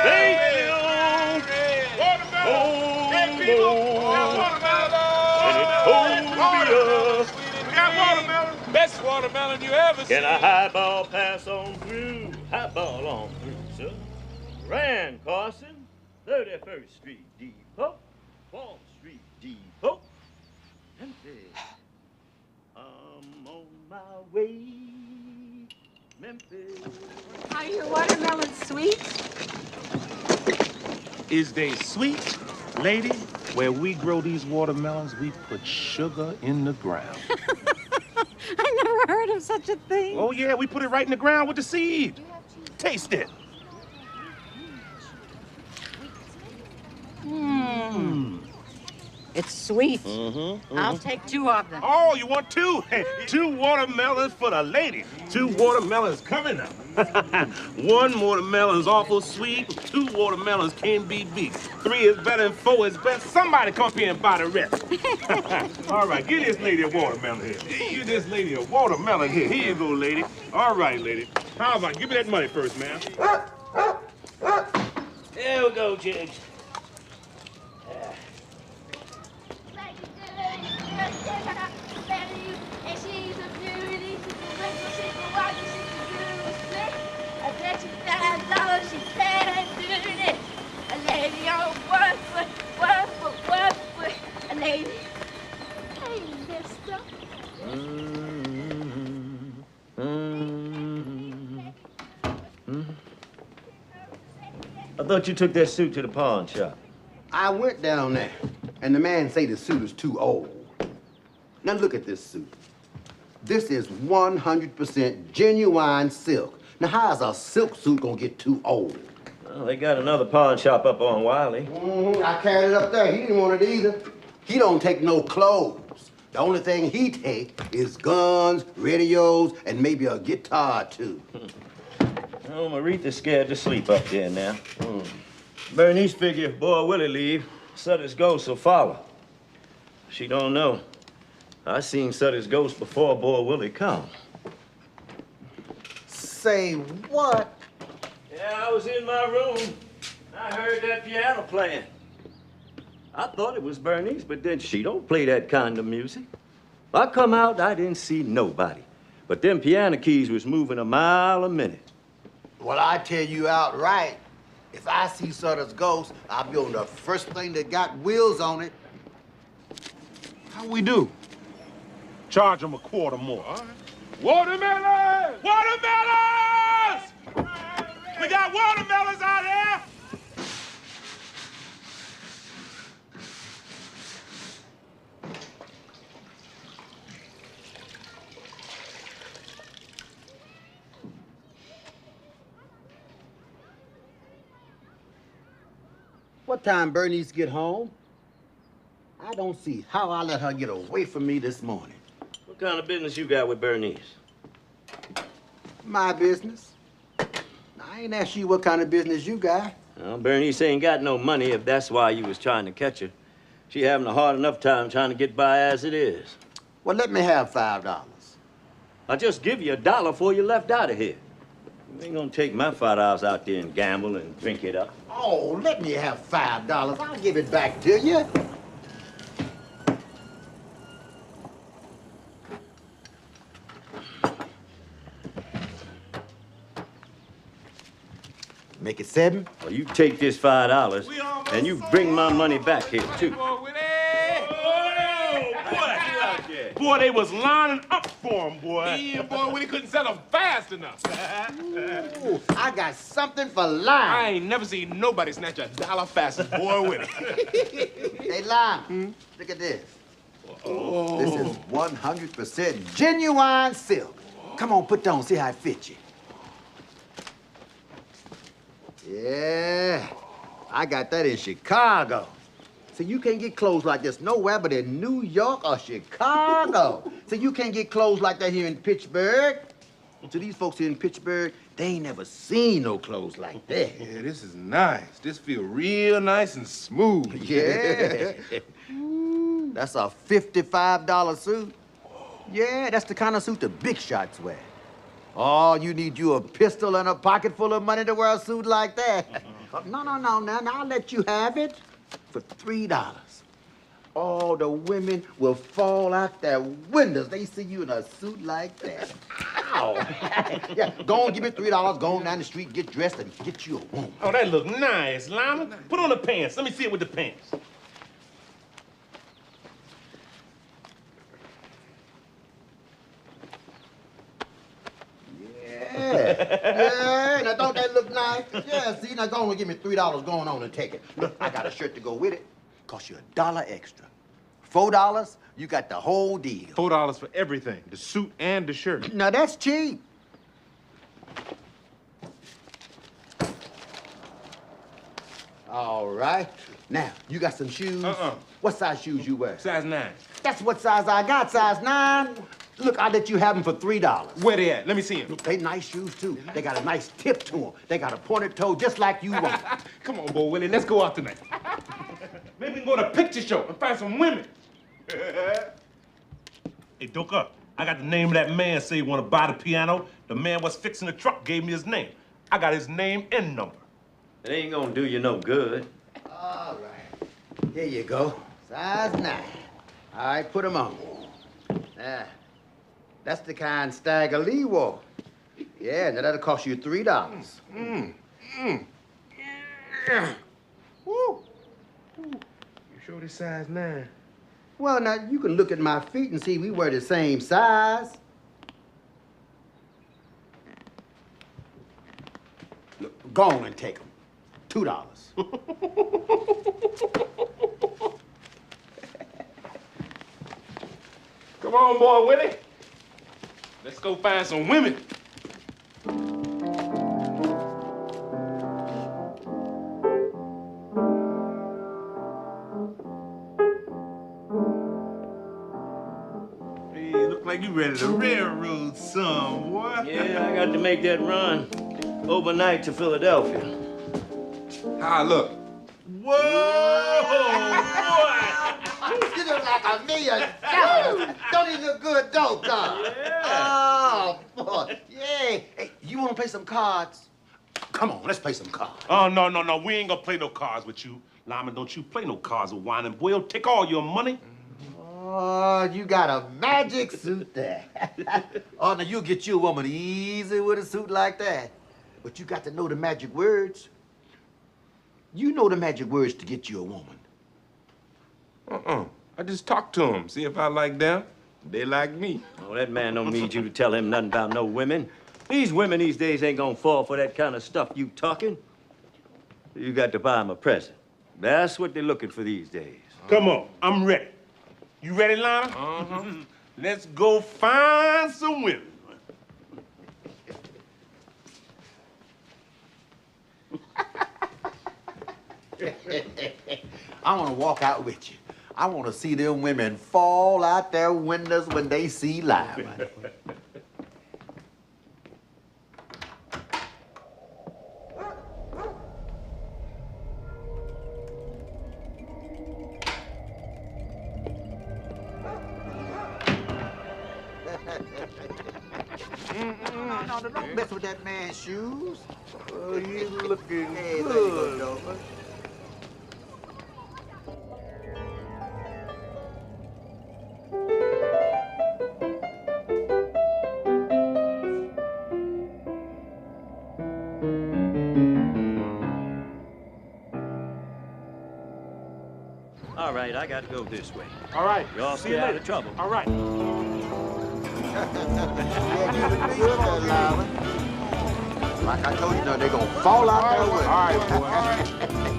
S4: Bayfield,
S1: Best watermelon you ever seen.
S4: Can a highball pass on through? Highball on through, sir. Rand Carson, 31st Street Depot, 4th Street Depot. Memphis. I'm on my way. Memphis.
S2: Are your watermelons sweet?
S3: Is they sweet, lady? Where we grow these watermelons, we put sugar in the ground.
S9: I never heard of such a thing.
S3: Oh, yeah, we put it right in the ground with the seed. Taste it.
S9: It's sweet. I'll take 2 of them.
S3: Oh, you want 2? 2 watermelons for the lady. 2 watermelons coming up. 1 watermelon's awful sweet. 2 watermelons can't be beat. 3 is better than 4 is best. Somebody come up here and buy the rest. All right, give this lady a watermelon here. Give this lady a watermelon here. Here you go, lady. All right, lady. How about give me that money first, ma'am?
S4: There we go, Jiggs. I thought you took that suit to the pawn shop.
S7: I went down there, and the man say the suit is too old. Now look at this suit. This is 100% genuine silk. Now how's a silk suit gonna get too old?
S4: Well, they got another pawn shop up on Wiley.
S7: I carried it up there. He didn't want it either. He don't take no clothes. The only thing he take is guns, radios, and maybe a guitar too.
S4: Oh, Maritha's scared to sleep up there now. Berniece figure if boy Willie leave, Sutter's ghost will follow. She don't know. I seen Sutter's ghost before boy Willie come.
S7: Say what?
S4: Yeah, I was in my room. I heard that piano playing. I thought it was Berniece, but then she don't play that kind of music. I come out, I didn't see nobody. But them piano keys was moving a mile a minute.
S7: Well, I tell you outright, if I see Sutter's ghost, I'll be on the first thing that got wheels on it.
S3: How we do? Charge him a quarter more.
S1: Watermelon! Watermelons!
S3: We got watermelons out here!
S7: What time Berniece get home? I don't see how I let her get away from me this morning.
S4: What kind of business you got with Berniece?
S7: My business. I ain't asked you what kind of business you got.
S4: Well, Berniece ain't got no money if that's why you was trying to catch her. She having a hard enough time trying to get by as it is.
S7: Well, let me have $5.
S4: I just give you $1 before you left out of here. You ain't gonna take my $5 out there and gamble and drink it up.
S7: Oh, let me have $5. I'll give it back to you. Make it 7?
S4: Well, you take this $5 and you bring my money back here, too.
S3: Boy, they was lining up for him, boy.
S1: Yeah, boy, Willie couldn't sell them fast enough.
S7: Ooh, I got something for Lime.
S1: I ain't never seen nobody snatch $1 fast as boy Willie.
S7: Hey, Lime, look at this. Oh. This is 100% genuine silk. Come on, put it on, see how it fits you. Yeah, I got that in Chicago. So you can't get clothes like this nowhere but in New York or Chicago. So you can't get clothes like that here in Pittsburgh. So these folks here in Pittsburgh, they ain't never seen no clothes like that.
S1: Yeah, this is nice. This feel real nice and smooth.
S7: Yeah. That's a $55 suit. Yeah, that's the kind of suit the big shots wear. Oh, you need you a pistol and a pocket full of money to wear a suit like that. No, I'll let you have it for $3. All the women will fall out their windows. They see you in a suit like that. Ow. Yeah, go on, give me $3. Go on down the street, get dressed, and get you a woman.
S3: Oh, that look nice, Lima. Put on the pants. Let me see it with the pants.
S7: Yeah, now don't that look nice? Yeah, see, now go on and give me $3 going on and take it. Look, I got a shirt to go with it. Cost you $1 extra. $4, you got the whole deal.
S1: $4 for everything, the suit and the shirt.
S7: Now that's cheap. All right. Now, you got some shoes? What size shoes you wear?
S1: Size 9.
S7: That's what size I got, size 9. Look, I'll let you have them for $3.
S1: Where they at? Let me see them.
S7: Look, they nice shoes, too. They got a nice tip to them. They got a pointed toe just like you want.
S1: Come on, boy, Willie, let's go out tonight.
S3: Maybe we can go to a picture show and find some women. Hey, Doka, I got the name of that man say he want to buy the piano. The man was fixing the truck gave me his name. I got his name and number.
S4: It ain't gonna do you no good.
S7: All right. Here you go. Size 9. All right, put them on. That's the kind Stagger Lee wore. Yeah, now that'll cost you $3.
S1: Woo. You sure this size 9?
S7: Well, now, you can look at my feet and see we wear the same size. Look, go on and take them. $2.
S1: Come on, boy, Willie. Let's go find some women.
S3: Hey, look like you ready to railroad some, boy.
S4: Yeah, I got to make that run overnight to Philadelphia.
S1: How I look?
S3: Whoa, boy!
S7: You look like $1 million. Don't even look good, don't you?
S4: Yeah.
S7: Oh, boy. Yeah. Hey, you want to play some cards? Come on, let's play some cards.
S3: Oh, no. We ain't gonna play no cards with you. Lyman, don't you play no cards with Wine and Boy. He'll take all your money.
S7: Oh, you got a magic suit there. Oh, now you'll get you a woman easy with a suit like that. But you got to know the magic words. You know the magic words to get you a woman.
S1: I just talk to them, see if I like them. They like me.
S4: Oh, that man don't need you to tell him nothing about no women. These women these days ain't gonna fall for that kind of stuff you talking. You got to buy them a present. That's what they're looking for these days.
S3: Come on, I'm ready. You ready, Lana? Uh-huh. Let's go find some women.
S7: I want to walk out with you. I want to see them women fall out their windows when they see live. No, don't mess with that man's shoes.
S3: Oh, you looking
S7: Hey,
S3: good.
S7: there you go, Dover.
S4: All right, I got to go this way.
S3: All right.
S4: Y'all
S3: See
S4: stay
S3: you
S4: out
S3: later.
S4: of trouble.
S3: All right.
S7: Like I told you, they're gonna fall out their windows.
S3: All right,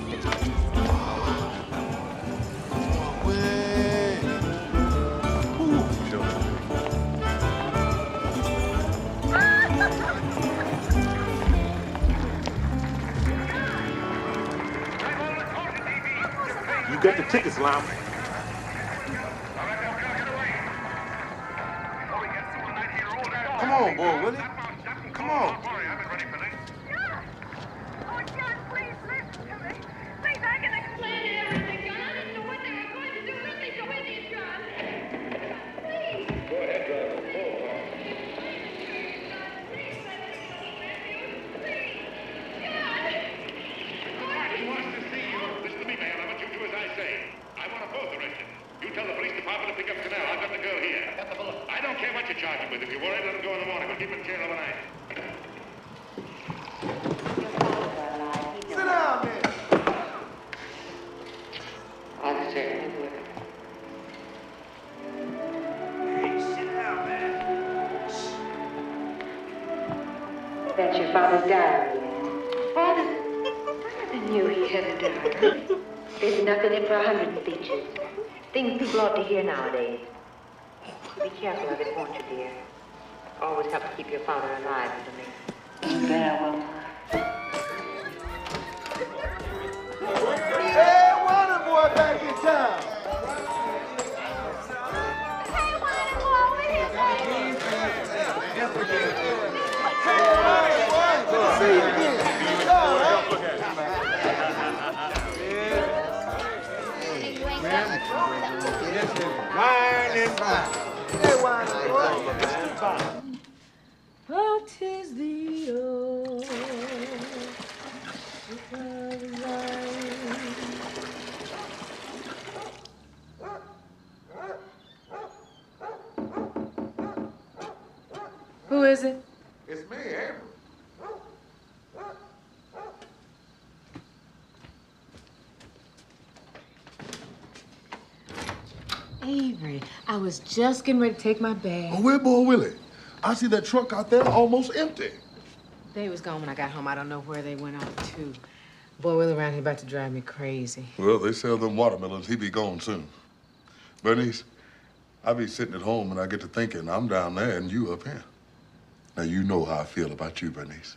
S3: You got the tickets, Lama. Come on, boy, Willie. Come on.
S10: That's your father's diary. Father knew he had a diary. There's enough in it for 100 speeches. Things people ought to hear nowadays. Be careful of it, won't you, dear? Always help to keep your father alive for me. There, Wilma.
S7: Hey, Wonder Boy back in town.
S5: Hey, Wonder Boy, what is that?
S7: See you again.
S2: What is the old Who is it?
S6: It's me, Avery.
S2: Avery, I was just getting ready to take my bag.
S6: Oh, where boy Willie? I see that truck out there almost empty.
S2: They was gone when I got home. I don't know where they went off to. Boy, Willie around here about to drive me crazy.
S6: Well, they sell them watermelons. He be gone soon. Berniece, I be sitting at home and I get to thinking I'm down there and you up here. Now, you know how I feel about you, Bernice.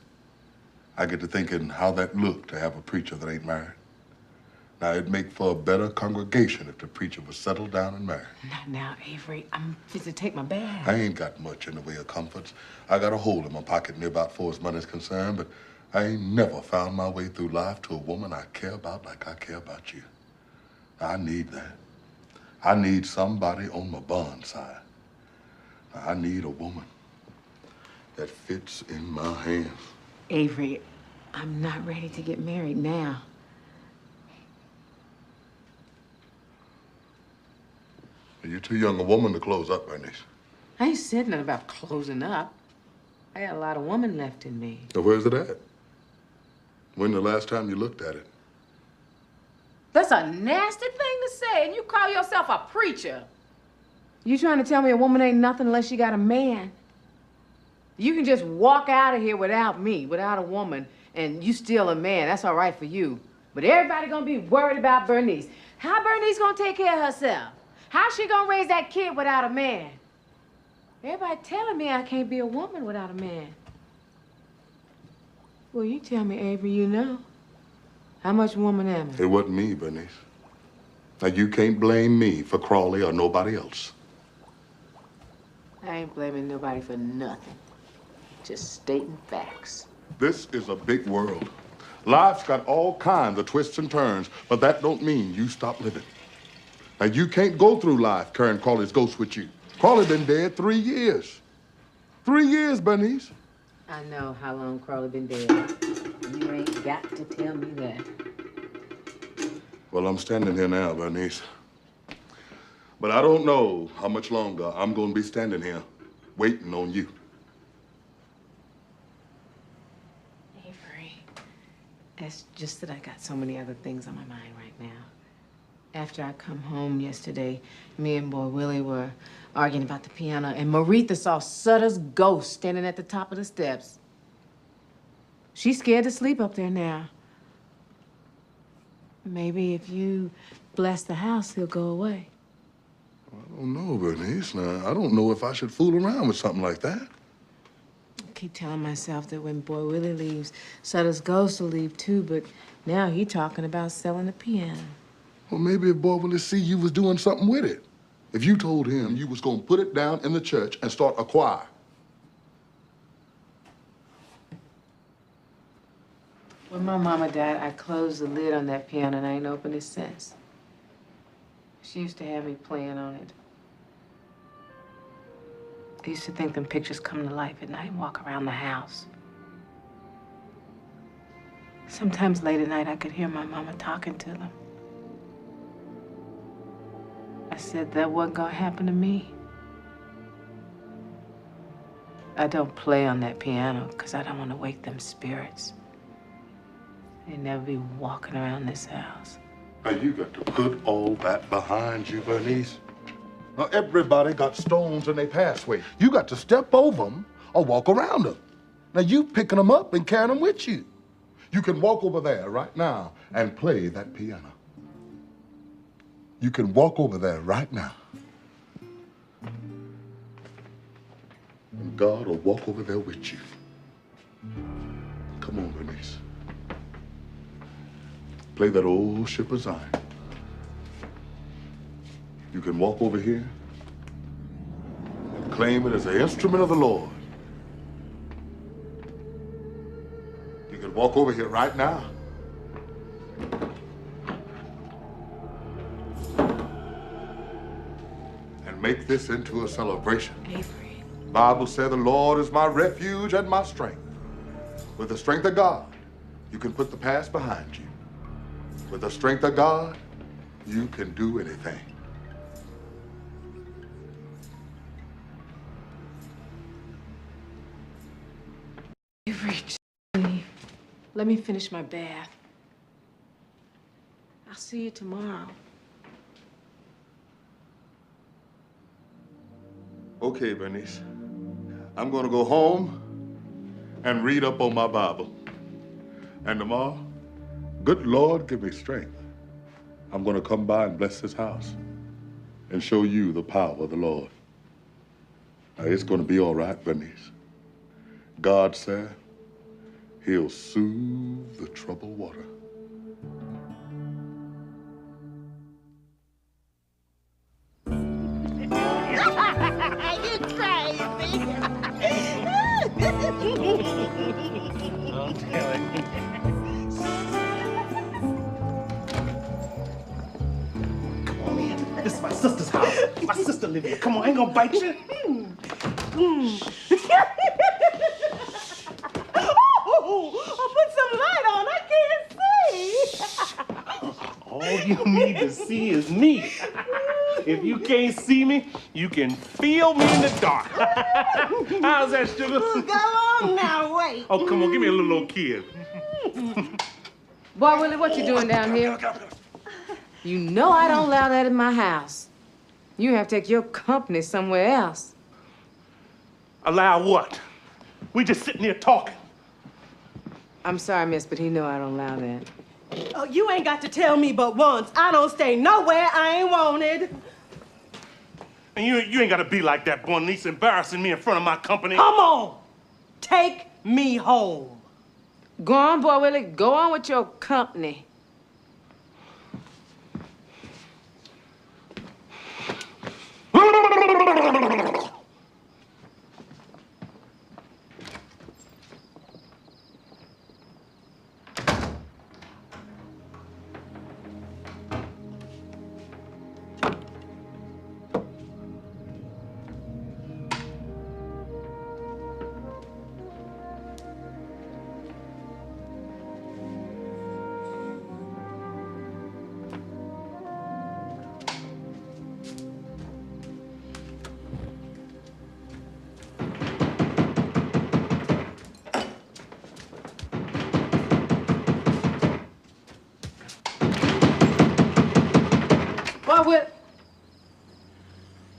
S6: I get to thinking how that look to have a preacher that ain't married. Now, it'd make for a better congregation if the preacher was settled down and married.
S2: Not now, Avery. I'm fit to take my bag.
S6: I ain't got much in the way of comforts. I got a hole in my pocket near about far as money's concerned, but I ain't never found my way through life to a woman I care about like I care about you. I need that. I need somebody on my bond side. I need a woman that fits in my hands.
S2: Avery, I'm not ready to get married now.
S6: You're too young a woman to close up, Bernice.
S2: I ain't said nothing about closing up. I got a lot of woman left in me.
S6: Now, where's it at? When the last time you looked at it?
S2: That's a nasty thing to say, and you call yourself a preacher. You trying to tell me a woman ain't nothing unless she got a man? You can just walk out of here without me, without a woman, and you still a man. That's all right for you. But everybody gonna be worried about Berniece. How Berniece gonna take care of herself? How's she gonna raise that kid without a man? Everybody telling me I can't be a woman without a man. Well, you tell me, Avery, you know. How much woman am I?
S6: It wasn't me, Berniece. Now, you can't blame me for Crawley or nobody else.
S2: I ain't blaming nobody for nothing. Just stating facts.
S6: This is a big world. Life's got all kinds of twists and turns, but that don't mean you stop living. Now, you can't go through life carrying Crawley's ghost with you. Crawley been dead 3 years. 3 years, Berniece.
S2: I know how long Crawley been dead. You ain't got to tell me that.
S6: Well, I'm standing here now, Berniece. But I don't know how much longer I'm going to be standing here waiting on you.
S2: Avery, it's just that I got so many other things on my mind right now. After I come home yesterday, me and boy Willie were arguing about the piano, and Maritha saw Sutter's ghost standing at the top of the steps. She's scared to sleep up there now. Maybe if you bless the house, he'll go away.
S6: I don't know, Berniece. Now, I don't know if I should fool around with something like that.
S2: I keep telling myself that when boy Willie leaves, Sutter's ghost will leave too, but now he's talking about selling the piano.
S6: Well, maybe if boy Willie see you was doing something with it. If you told him you was gonna put it down in the church and start a choir.
S2: When my mama died, I closed the lid on that piano and I ain't opened it since. She used to have me playing on it. I used to think them pictures come to life at night and walk around the house. Sometimes late at night, I could hear my mama talking to them. I said that wasn't gonna happen to me. I don't play on that piano because I don't want to wake them spirits. They never be walking around this house.
S6: Now, you got to put all that behind you, Berniece. Now, everybody got stones in their pathway. You got to step over them or walk around them. Now, you picking them up and carrying them with you. You can walk over there right now and play that piano. You can walk over there right now. And God will walk over there with you. Come on, Berniece. Play that old ship of Zion. You can walk over here and claim it as an instrument of the Lord. You can walk over here right now and make this into a celebration.
S2: Avery.
S6: The Bible said the Lord is my refuge and my strength. With the strength of God, you can put the past behind you. With the strength of God, you can do anything.
S2: Avery, let me finish my bath. I'll see you tomorrow.
S6: Okay, Berniece. I'm gonna go home and read up on my Bible. And tomorrow, good Lord, give me strength. I'm gonna come by and bless this house and show you the power of the Lord. Now, it's gonna be all right, Berniece. God said he'll soothe the troubled water.
S9: You crazy.
S3: I'm telling you. Come on in. This is my sister's house. My sister lives here. Come on, I ain't gonna bite you.
S9: Oh, put some light on. I can't see.
S3: All you need to see is me. If you can't see me, you can feel me in the dark. How's that, sugar?
S9: Go on now, wait.
S3: Oh, come on, give me a little old kid.
S2: Boy, Willie, what you doing down here? You know I don't allow that in my house. You have to take your company somewhere else.
S3: Allow what? We just sitting here talking.
S2: I'm sorry, miss, but he know I don't allow that.
S11: Oh, you ain't got to tell me but once. I don't stay nowhere I ain't wanted.
S3: And you ain't got to be like that, Berniece, embarrassing me in front of my company.
S11: Come on. Take me home.
S2: Go on, boy, Willie. Go on with your company.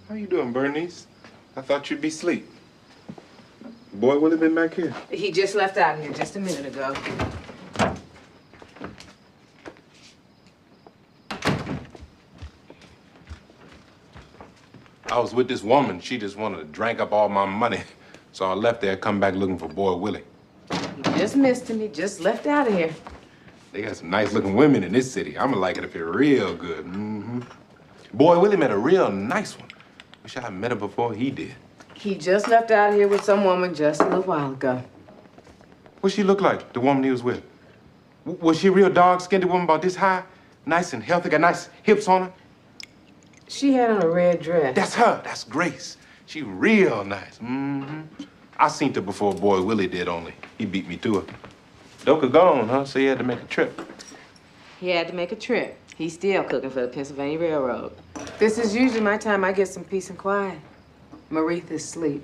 S8: How you doing, Berniece? I thought you'd be asleep. Boy, Willie been back here?
S2: He just left out here just a minute ago.
S8: I was with this woman. She just wanted to drink up all my money. So I left there, come back looking for Boy Willie.
S2: You just missed him. He just left out of here.
S8: They got some nice-looking women in this city. I'ma like it if you're real good. Boy Willie met a real nice one. Wish I had met her before he did.
S2: He just left out of here with some woman just a little while ago.
S8: What she look like, the woman he was with? Was she a real dark-skinned woman about this high? Nice and healthy, got nice hips on her?
S2: She had on a red dress.
S8: That's her. That's Grace. She real nice. I seen her before Boy Willie did, only he beat me to her. Doka gone, huh? So he had to make a trip.
S2: He had to make a trip. He's still cooking for the Pennsylvania Railroad. This is usually my time I get some peace and quiet. Maretha's asleep.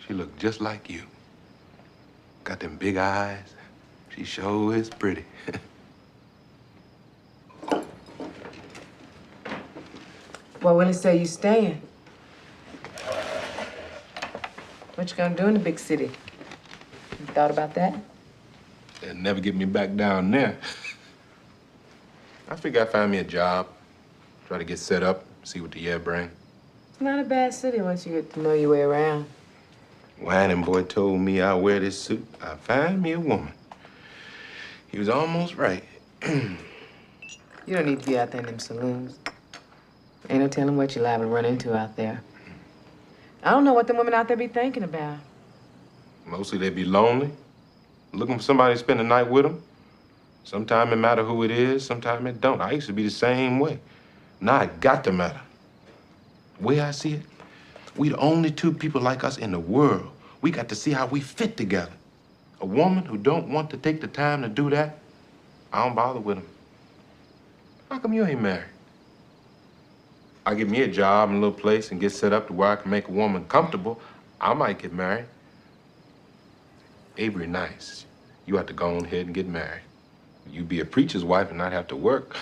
S8: She looked just like you. Got them big eyes. She sure is pretty.
S2: Well, Willie say you staying. What you gonna do in the big city? You thought about that?
S8: They'll never get me back down there. I figure I find me a job, try to get set up, see what the year bring.
S2: It's not a bad city once you get to know your way around.
S8: Whining boy told me I'll wear this suit, I'll find me a woman. He was almost right.
S2: You don't need to be out there in them saloons. Ain't no telling what you're liable to run into out there. I don't know what the women out there be thinking about.
S8: Mostly they be lonely, looking for somebody to spend the night with them. Sometimes it matter who it is, sometimes it don't. I used to be the same way. Now it got to matter. The way I see it, we the only two people like us in the world. We got to see how we fit together. A woman who don't want to take the time to do that, I don't bother with them. How come you ain't married? I get me a job in a little place and get set up to where I can make a woman comfortable, I might get married. Avery nice. You have to go on ahead and get married. You be a preacher's wife and not have to work.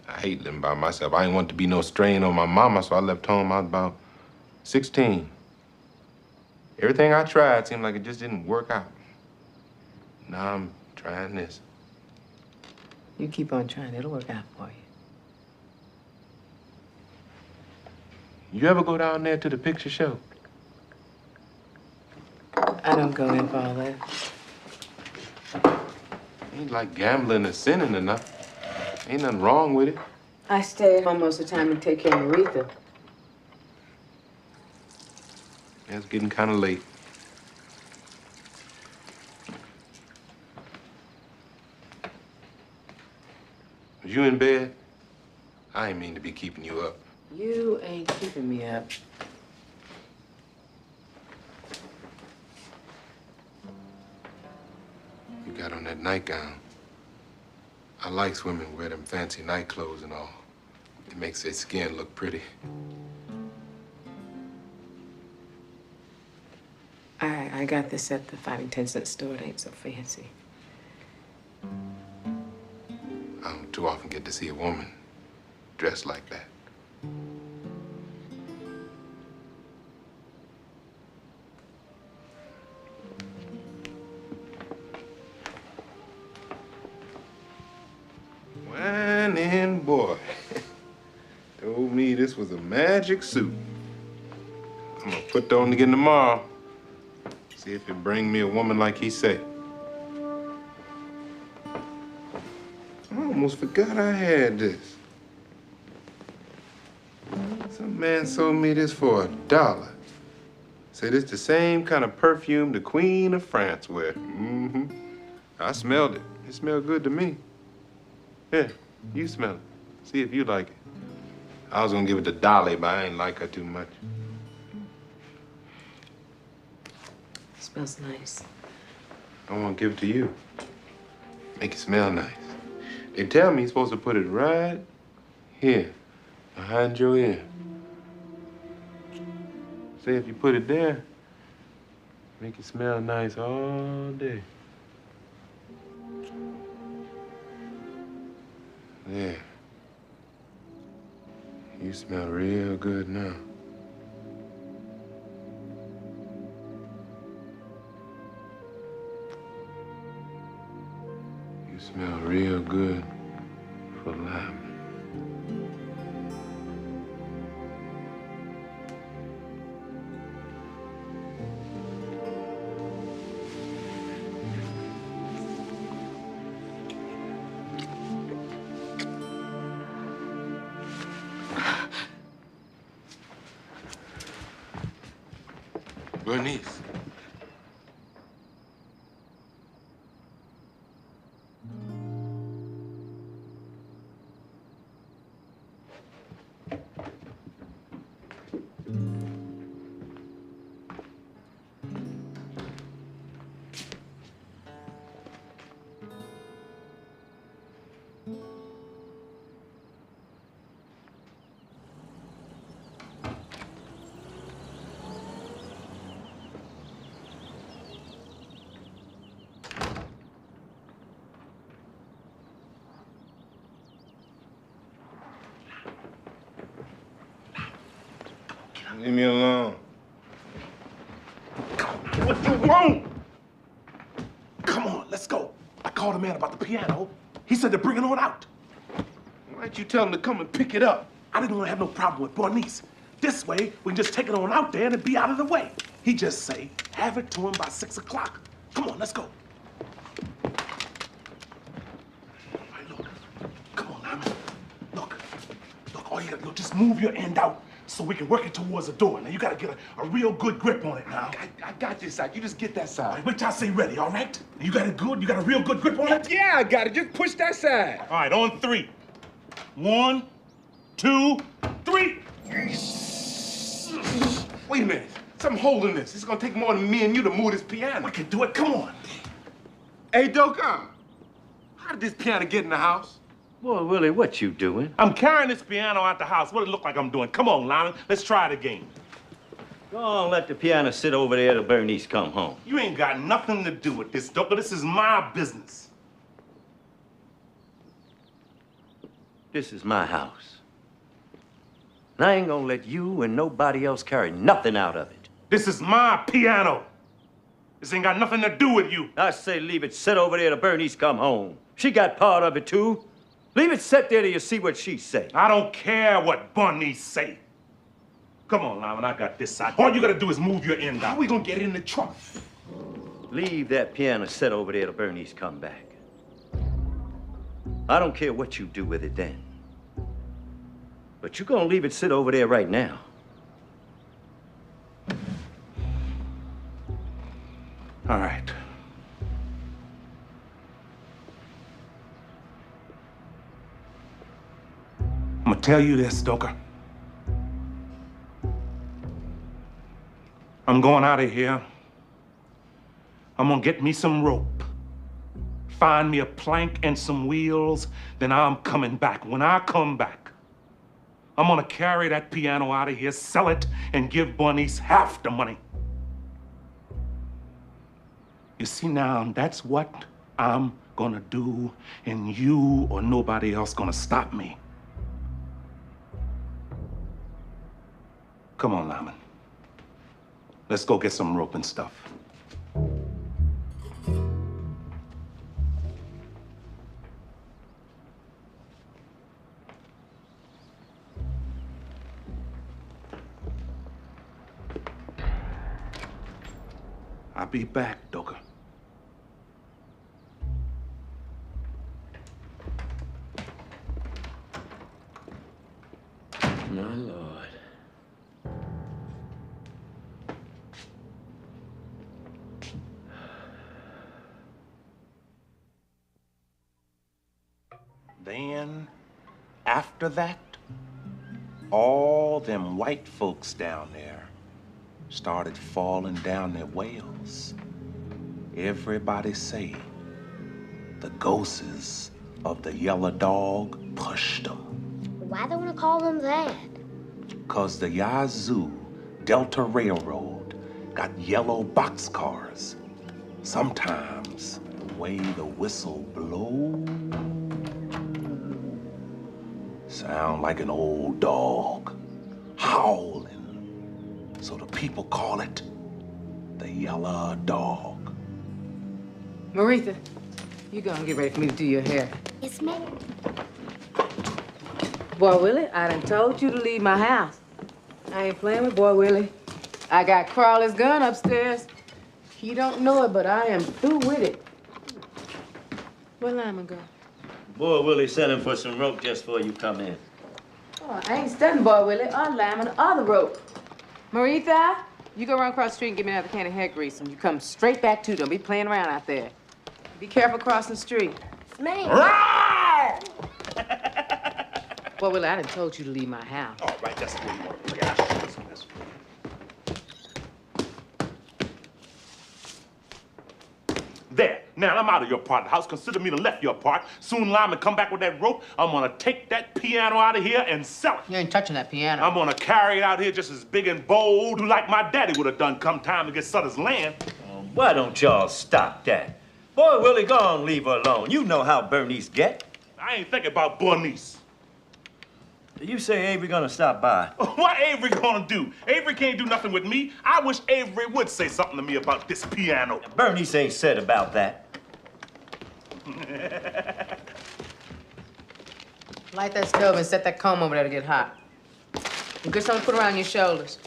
S8: I hate living by myself. I ain't want to be no strain on my mama, so I left home. I was about 16. Everything I tried seemed like it just didn't work out. Now I'm trying this.
S2: You keep on trying, it'll work out for you.
S8: You ever go down there to the picture show?
S2: I don't go in for all that.
S8: Ain't like gambling or sinning or nothing. Ain't nothing wrong with it.
S2: I stay at home most of the time and take care of Maretha.
S8: It's getting kind of late. Was you in bed? I ain't mean to be keeping you up.
S2: You ain't keeping me up.
S8: You got on that nightgown. I likes women who wear them fancy night clothes and all. It makes their skin look pretty.
S2: I got this at the 5 and 10 cent store. It ain't so fancy.
S8: I don't too often get to see a woman dressed like that. boy. Told me this was a magic suit. I'm gonna put that on again tomorrow. See if it bring me a woman like he say. I almost forgot I had this. Some man sold me this for $1. Say this the same kind of perfume the Queen of France wear. Mm-hmm. I smelled it. It smelled good to me. Here, you smell it. See if you like it. I was gonna give it to Dolly, but I ain't like her too much.
S2: Smells nice.
S8: I want to give it to you. Make it smell nice. They tell me you're supposed to put it right here, behind your ear. Say if you put it there, make it smell nice all day. There. You smell real good now. You smell real good for life. Berniece. Leave me alone.
S3: What you want? Come on, let's go. I called a man about the piano. He said to bring it on out.
S8: Why didn't you tell him to come and pick it up?
S3: I didn't want to have no problem with Berniece. This way, we can just take it on out there and it'd be out of the way. He just say, have it to him by 6 o'clock. Come on, let's go. All right, look. Come on, Lyman. Look, all you gotta do, just move your end out so we can work it towards the door. Now, you gotta get a real good grip on it now.
S8: I got this side. You just get that side.
S3: All right, wait till I say ready, all right? You got it good? You got a real good grip on it?
S8: Yeah, I got it. Just push that side.
S3: All right, on 3. 1, 2, 3.
S8: Wait a minute. Something holding this. It's gonna take more than me and you to move this piano.
S3: We can do it. Come on.
S8: Hey, Doka, how did this piano get in the house?
S4: Boy, Willie, what you doing?
S3: I'm carrying this piano out the house. What it look like I'm doing? Come on, Lyman. Let's try it again.
S4: Go on, let the piano sit over there till Berniece come home.
S3: You ain't got nothing to do with this, Doka. This is my business.
S4: This is my house. And I ain't gonna let you and nobody else carry nothing out of it.
S3: This is my piano. This ain't got nothing to do with you.
S4: I say leave it sit over there till Berniece come home. She got part of it, too. Leave it sit there till you see what she say.
S3: I don't care what Berniece say. Come on, Lyman, I got this side. All you gotta do is move your end out.
S8: How we gonna get it in the trunk?
S4: Leave that piano sit over there till Berniece come back. I don't care what you do with it then. But you're gonna leave it sit over there right now.
S3: All right. I'm gonna tell you this, Stoker. I'm going out of here. I'm gonna get me some rope. Find me a plank and some wheels, then I'm coming back. When I come back, I'm gonna carry that piano out of here, sell it, and give Berniece half the money. You see now, that's what I'm gonna do, and you or nobody else gonna stop me. Come on, Lyman. Let's go get some rope and stuff. I'll be back, Doka.
S4: My Lord.
S3: Then, after that, all them white folks down there started falling down their wells. Everybody say the ghosts of the yellow dog pushed them.
S5: Why they want to call them that?
S3: 'Cause the Yazoo Delta Railroad got yellow boxcars. Sometimes the way the whistle blows sound like an old dog howling. So the people call it the yellow dog.
S2: Maritha, you go and get ready for me to do your hair.
S5: Yes, ma'am.
S2: Boy, Willie, I done told you to leave my house. I ain't playing with Boy Willie. I got Crawley's gun upstairs. He don't know it, but I am through with it. Where Lyman go?
S4: Boy, Willie sent him for some rope just before you come in.
S2: Oh, I ain't studying Boy Willie or Lyman or the rope. Maritha, you go run across the street and give me another can of hair grease, and you come straight back to them. Be playing around out there. Be careful crossing the street.
S5: Ma'am.
S2: Boy Willie, I done told you to leave my house.
S3: All right, that's the way you want to play. I'll show you some of this. There. Now, I'm out of your part of the house. Consider me to left your part. Soon Lyman come back with that rope. I'm gonna take that piano out of here and sell it.
S2: You ain't touching that piano.
S3: I'm gonna carry it out here just as big and bold like my daddy would have done come time to get Sutter's land.
S4: Why don't y'all stop that? Boy, Willie, go on, leave her alone. You know how Berniece get.
S3: I ain't thinking about Berniece.
S4: You say Avery gonna stop by.
S3: What Avery gonna do? Avery can't do nothing with me. I wish Avery would say something to me about this piano.
S4: Berniece ain't said about that.
S2: Light that stove and set that comb over there to get hot. And get something to put around your shoulders.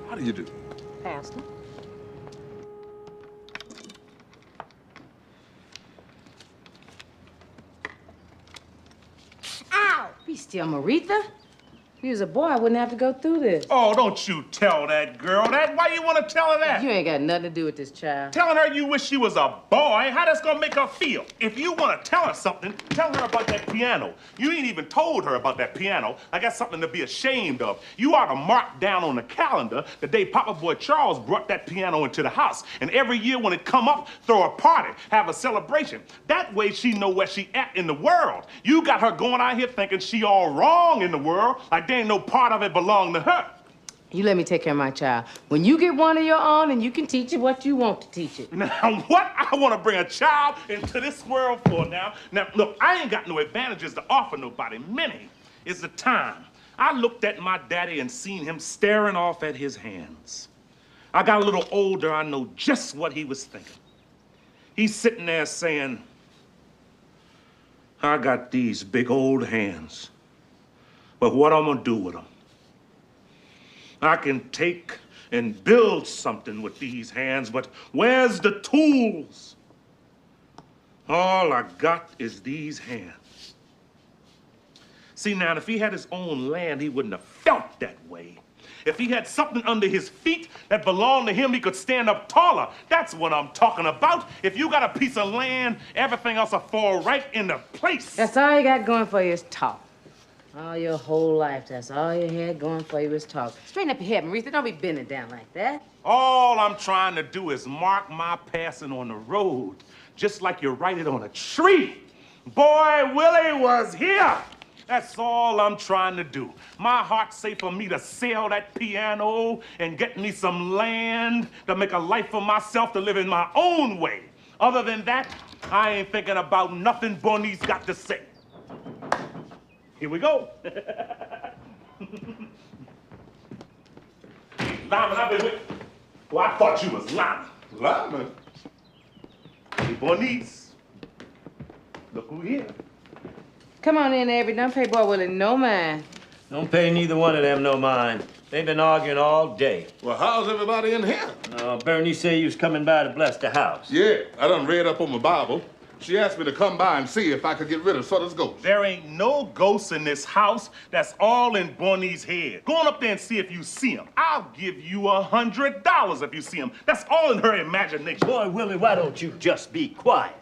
S6: How do you do?
S2: Pastor.
S5: Ow!
S2: Be still, Maritha. If you was a boy, I wouldn't have to go through this.
S3: Oh, don't you tell that girl that. Why you want to tell her that?
S2: You ain't got nothing to do with this child.
S3: Telling her you wish she was a boy, how that's gonna make her feel? If you want to tell her something, tell her about that piano. You ain't even told her about that piano. I got something to be ashamed of. You ought to mark down on the calendar the day Papa Boy Charles brought that piano into the house. And every year when it come up, throw a party, have a celebration. That way she know where she at in the world. You got her going out here thinking she all wrong in the world, like there ain't no part of it belong to her.
S2: You let me take care of my child. When you get one of your own, and you can teach it what you want to teach it.
S3: Now, what I want to bring a child into this world for now? Now, look, I ain't got no advantages to offer nobody. Many is the time I looked at my daddy and seen him staring off at his hands. I got a little older, I know just what he was thinking. He's sitting there saying, I got these big old hands, but what I'm gonna do with them? I can take and build something with these hands, but where's the tools? All I got is these hands. See, now, if he had his own land, he wouldn't have felt that way. If he had something under his feet that belonged to him, he could stand up taller. That's what I'm talking about. If you got a piece of land, everything else will fall right into place.
S2: That's all you got going for you is talk. All your whole life, that's all you had going for you is talk. Straighten up your head, Maritha. Don't be bending down like that.
S3: All I'm trying to do is mark my passing on the road, just like you write it on a tree. Boy, Willie was here. That's all I'm trying to do. My heart's safe for me to sell that piano and get me some land to make a life for myself to live in my own way. Other than that, I ain't thinking about nothing Berniece got to say. Here we go. Lyman, I've been with... Well, I thought you was Lyman.
S6: Lyman?
S3: Hey, Berniece. Look who here.
S2: Come on in, Avery. Don't pay Boy Willie no mind.
S4: Don't pay neither one of them no mind. They've been arguing all day.
S6: Well, how's everybody in here?
S4: Berniece said you was coming by to bless the house.
S6: Yeah, I done read up on my Bible. She asked me to come by and see if I could get rid of Sutter's ghost.
S3: There ain't no ghosts in this house. That's all in Bernice's head. Go on up there and see if you see him. I'll give you $100 if you see him. That's all in her imagination.
S4: Boy, Willie, why don't you just be quiet?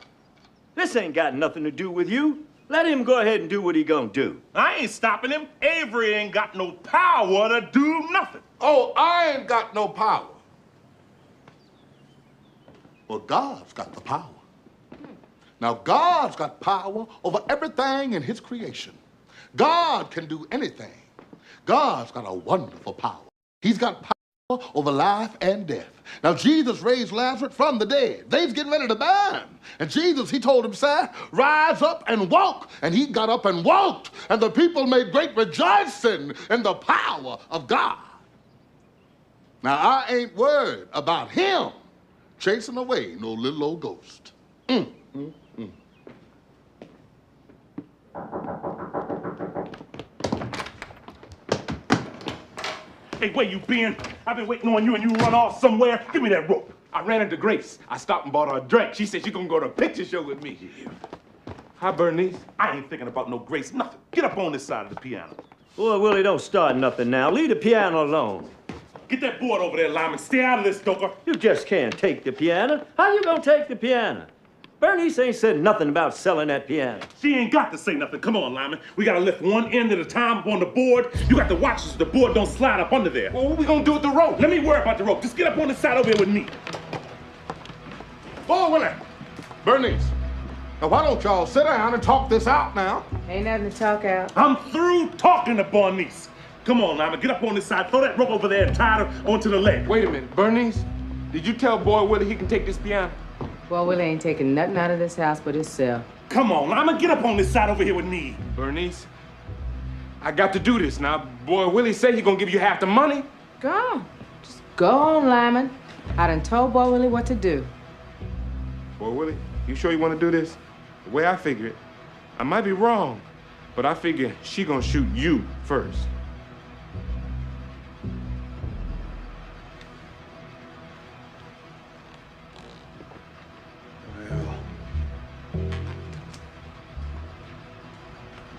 S4: This ain't got nothing to do with you. Let him go ahead and do what he gonna do.
S3: I ain't stopping him. Avery ain't got no power to do nothing.
S6: Oh, I ain't got no power. Well, God's got the power. Now, God's got power over everything in his creation. God can do anything. God's got a wonderful power. He's got power over life and death. Now, Jesus raised Lazarus from the dead. They's getting ready to burn him. And Jesus, he told him, "Sir, rise up and walk." And he got up and walked. And the people made great rejoicing in the power of God. Now, I ain't worried about him chasing away no little old ghost.
S3: Hey, where you been? I've been waiting on you and you run off somewhere. Give me that rope.
S8: I ran into Grace. I stopped and bought her a drink. She said she's gonna go to a picture show with me. Hi, Berniece.
S3: I ain't thinking about no Grace, nothing. Get up on this side of the piano.
S4: Boy, Willie, don't start nothing now. Leave the piano alone.
S3: Get that board over there, Lyman. Stay out of this, Stoker.
S4: You just can't take the piano. How you gonna take the piano? Berniece ain't said nothing about selling that piano.
S3: She ain't got to say nothing. Come on, Lyman. We gotta lift one end at a time up on the board. You got to watch so the board don't slide up under there.
S8: Well, what we gonna do with the rope?
S3: Let me worry about the rope. Just get up on this side over here with me.
S6: Oh, Willie. Berniece. Now, why don't y'all sit down and talk this out now?
S2: Ain't nothing to talk out.
S3: I'm through talking to Berniece. Come on, Lyman. Get up on this side. Throw that rope over there and tie it onto the leg.
S8: Wait a minute, Berniece. Did you tell Boy Willie he can take this piano?
S2: Boy Willie ain't taking nothing out of this house but himself.
S3: Come on, Lyman. Get up on this side over here with me.
S8: Berniece, I got to do this now. Boy Willie said he gonna give you half the money.
S2: Go on. Just go on, Lyman. I done told Boy Willie what to do.
S8: Boy Willie, you sure you want to do this? The way I figure it, I might be wrong, but I figure she gonna shoot you first.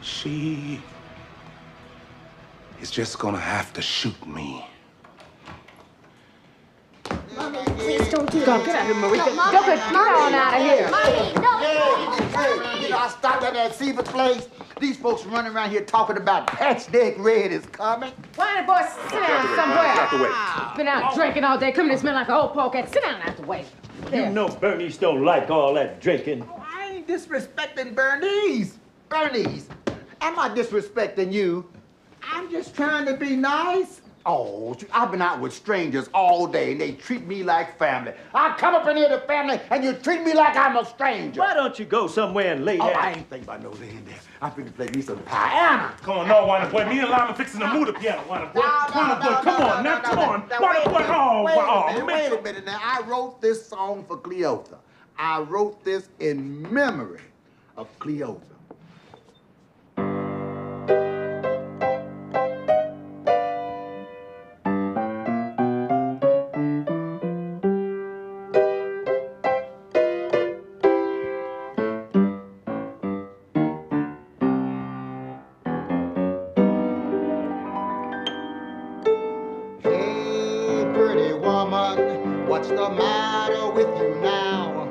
S3: She is just gonna have to shoot me.
S5: Mommy, please don't do
S2: Go,
S5: that.
S2: get out of here, Marie. Go, get on out of here.
S7: Hey, I stopped at that Seaver place. These folks running around here talking about Patchdeck Red is coming.
S2: Why don't boy sit down somewhere?
S3: Out the way.
S2: Been out drinking all day, coming to smell like an old polecat. Sit down out the way.
S4: You know Berniece don't like all that drinking.
S7: I ain't disrespecting Berniece. Berniece, am I disrespecting you? I'm just trying to be nice. Oh, I've been out with strangers all day and they treat me like family. I come up in here to family and you treat me like I'm a stranger.
S4: Why don't you go somewhere and lay down?
S7: Oh, I ain't thinking about no laying there. I'm finna play me some piano.
S3: Come on, no, Winer Boy. Me and Lyman fixing to move the piano, Winer Boy. Winer Boy, come on, now, come on. Winer Boy, oh,
S7: Wait a minute now. I wrote this song for Cleopatra. I wrote this in memory of Cleopatra. What's the matter with you now?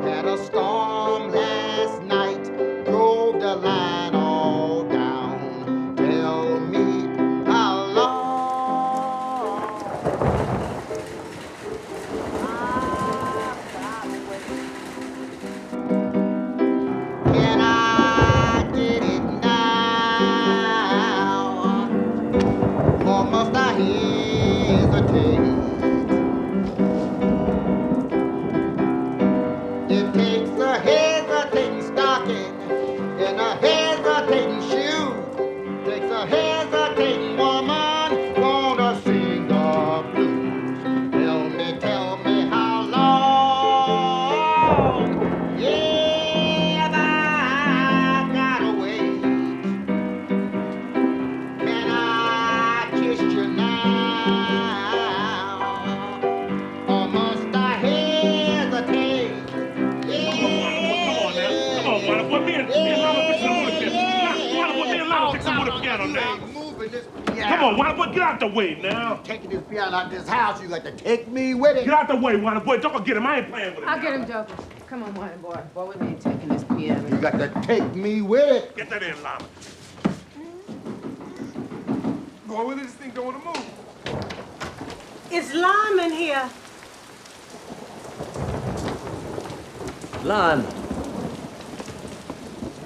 S7: Had a storm last night, drove the line all down. Tell me how long can I get it now? Or must I hesitate? If
S3: on, Wonder Boy, get out the way now.
S7: Taking this piano out this house, you got to take me with it.
S3: Get out the way, Wonder Boy. Don't get him. I ain't playing with him.
S2: I'll get him, Joker. Come on, Wonder Boy. Boy, we ain't taking this piano.
S7: You got to take me with it.
S3: Get that in, Llama.
S1: Boy, where did this thing go on the move?
S11: It's Lyman here.
S4: Lon.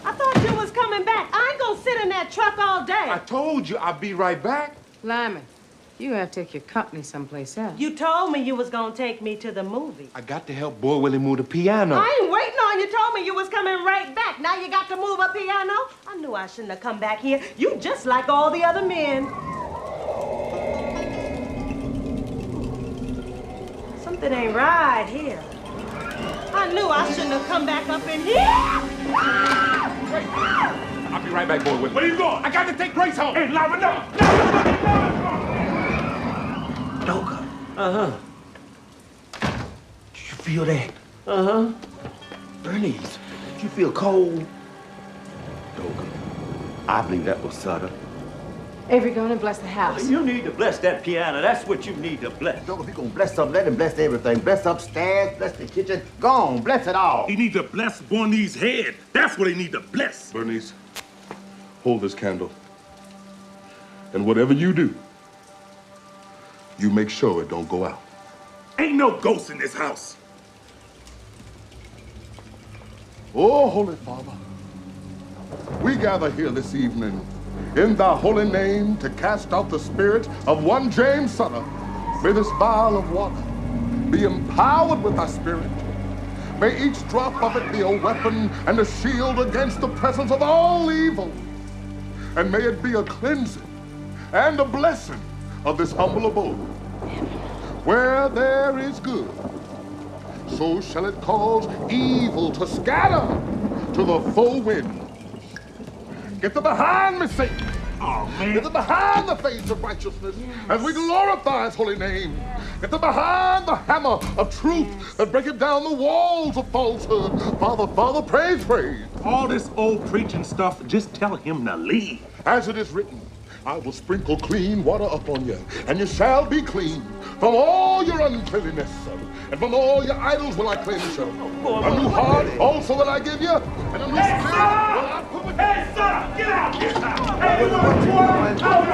S11: I thought you was coming back. I ain't gonna sit in that truck all day.
S1: I told you I'd be right back.
S2: Lyman, you have to take your company someplace else.
S11: You told me you was gonna take me to the movie.
S1: I got to help Boy Willie move the piano.
S11: I ain't waiting on you. Told me you was coming right back. Now you got to move a piano? I knew I shouldn't have come back here. You just like all the other men. Something ain't right here. I knew I shouldn't have come back up in here.
S1: I'll be right back, Boy Willie.
S3: Where you going?
S1: I got to take Grace home.
S3: Hey, Llama, no.
S4: Doka. Uh-huh.
S3: Did you feel that?
S4: Uh-huh.
S3: Berniece, did you feel cold? Doka, I believe that was Sutter.
S2: Avery, go on and bless the house.
S4: You need to bless that piano. That's what you need to bless.
S7: If he gonna bless something, let him bless everything. Bless upstairs, bless the kitchen. Go on, bless it all.
S3: He need to bless Bernice's head. That's what he need to bless.
S6: Bernice, hold this candle. And whatever you do, you make sure it don't go out.
S3: Ain't no ghosts in this house.
S6: Oh, Holy Father, we gather here this evening in thy holy name to cast out the spirit of one James Sutter. May this vial of water be empowered with thy spirit. May each drop of it be a weapon and a shield against the presence of all evil. And may it be a cleansing and a blessing of this humble abode. Where there is good, so shall it cause evil to scatter to the full wind. Get thee behind me, Satan.
S3: Oh, man.
S6: Get thee behind the face of righteousness as we glorify his holy name. Get thee behind the hammer of truth that breaketh down the walls of falsehood. Father, praise.
S3: All this old preaching stuff, just tell him to leave.
S6: As it is written, I will sprinkle clean water upon you, and you shall be clean from all your uncleanness. And from all your idols will I cleanse you. A new heart also will I give you, and a new spirit will I put within you.
S3: Hey, son, get out! Get out! Hey, you want to get out!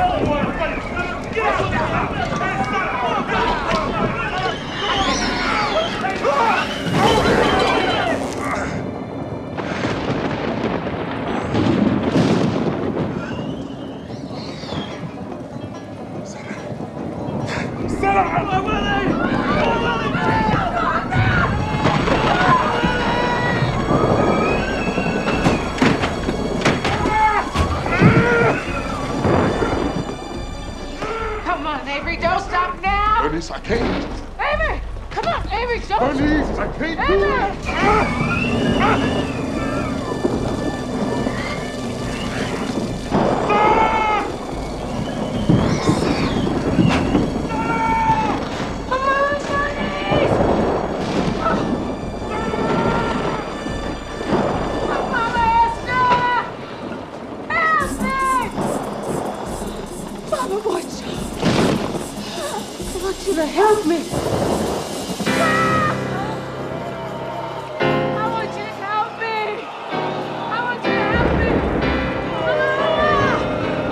S2: Come on, Avery, don't stop now.
S6: Bernice, I can't.
S2: Avery, come on, Avery, don't.
S6: Bernice, I can't do it.
S2: To help me. I want you to help me. I want you to help me.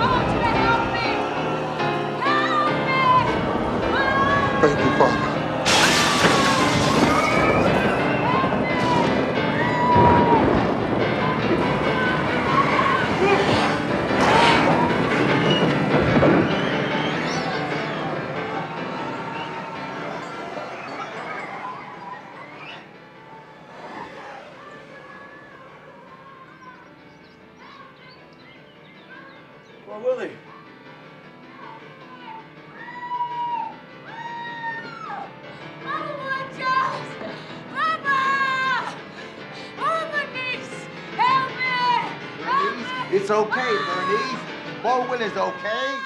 S2: I want you to help me. Help me.
S6: Thank you, Father.
S4: Well, Willie.
S2: Mama, Charles! Mama! Oh, Berniece! Help me! Help me!
S7: It's okay, Berniece. Boy Willie's okay.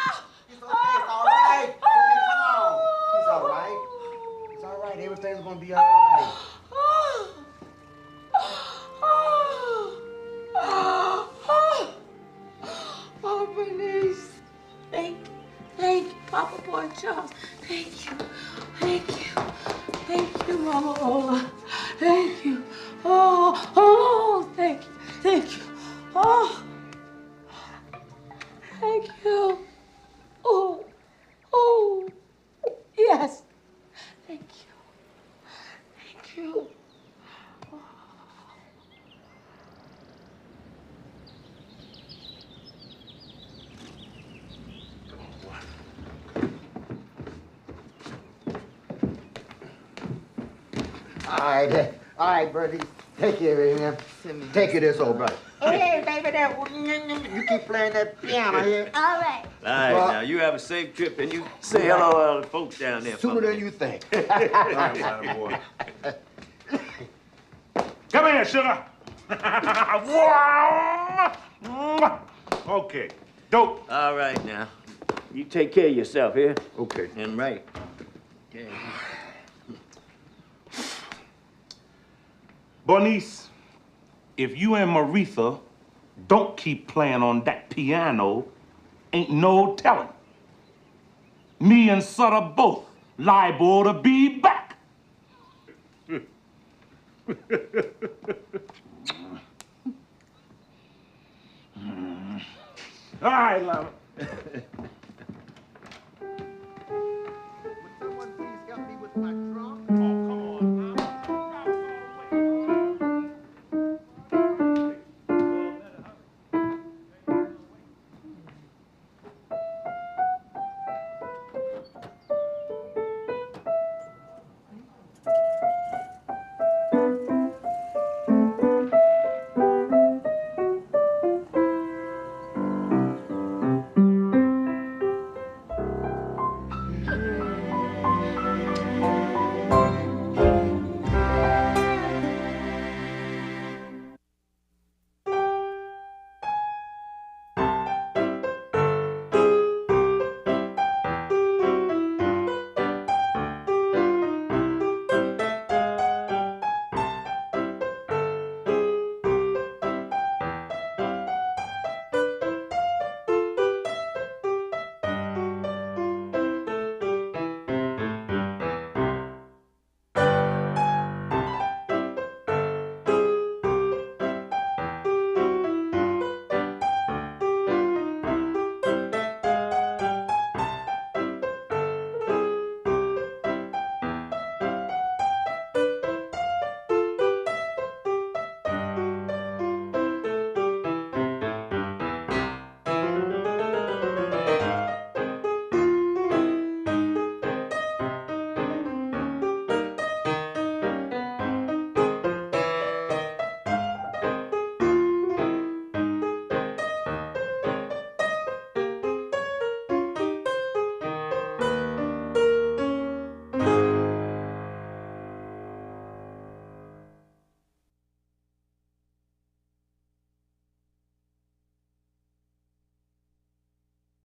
S7: It's okay. It's all right. Come on. It's all right. It's all right. Everything's gonna be all right.
S2: Oh, Bernice. Thank you. Thank you. Thank you, Mama Ola. Thank you. Oh, thank you. Thank you. Oh, thank you. Oh, yes. Thank you. Thank you.
S7: All right, Bertie. Take care of him. Take care of this old brother. Hey, baby, you keep playing that piano here.
S5: All right.
S4: All right, now, you have a safe trip, and you say hello to all the folks down there.
S7: Sooner than you think.
S3: All right, Wine boy. Come here, sugar. Okay, dope.
S4: All right, now. You take care of yourself here.
S3: Okay.
S4: And right. Okay.
S3: Berniece, if you and Maritha don't keep playing on that piano, ain't no telling. Me and Sutter both liable to be back. All right, Lama.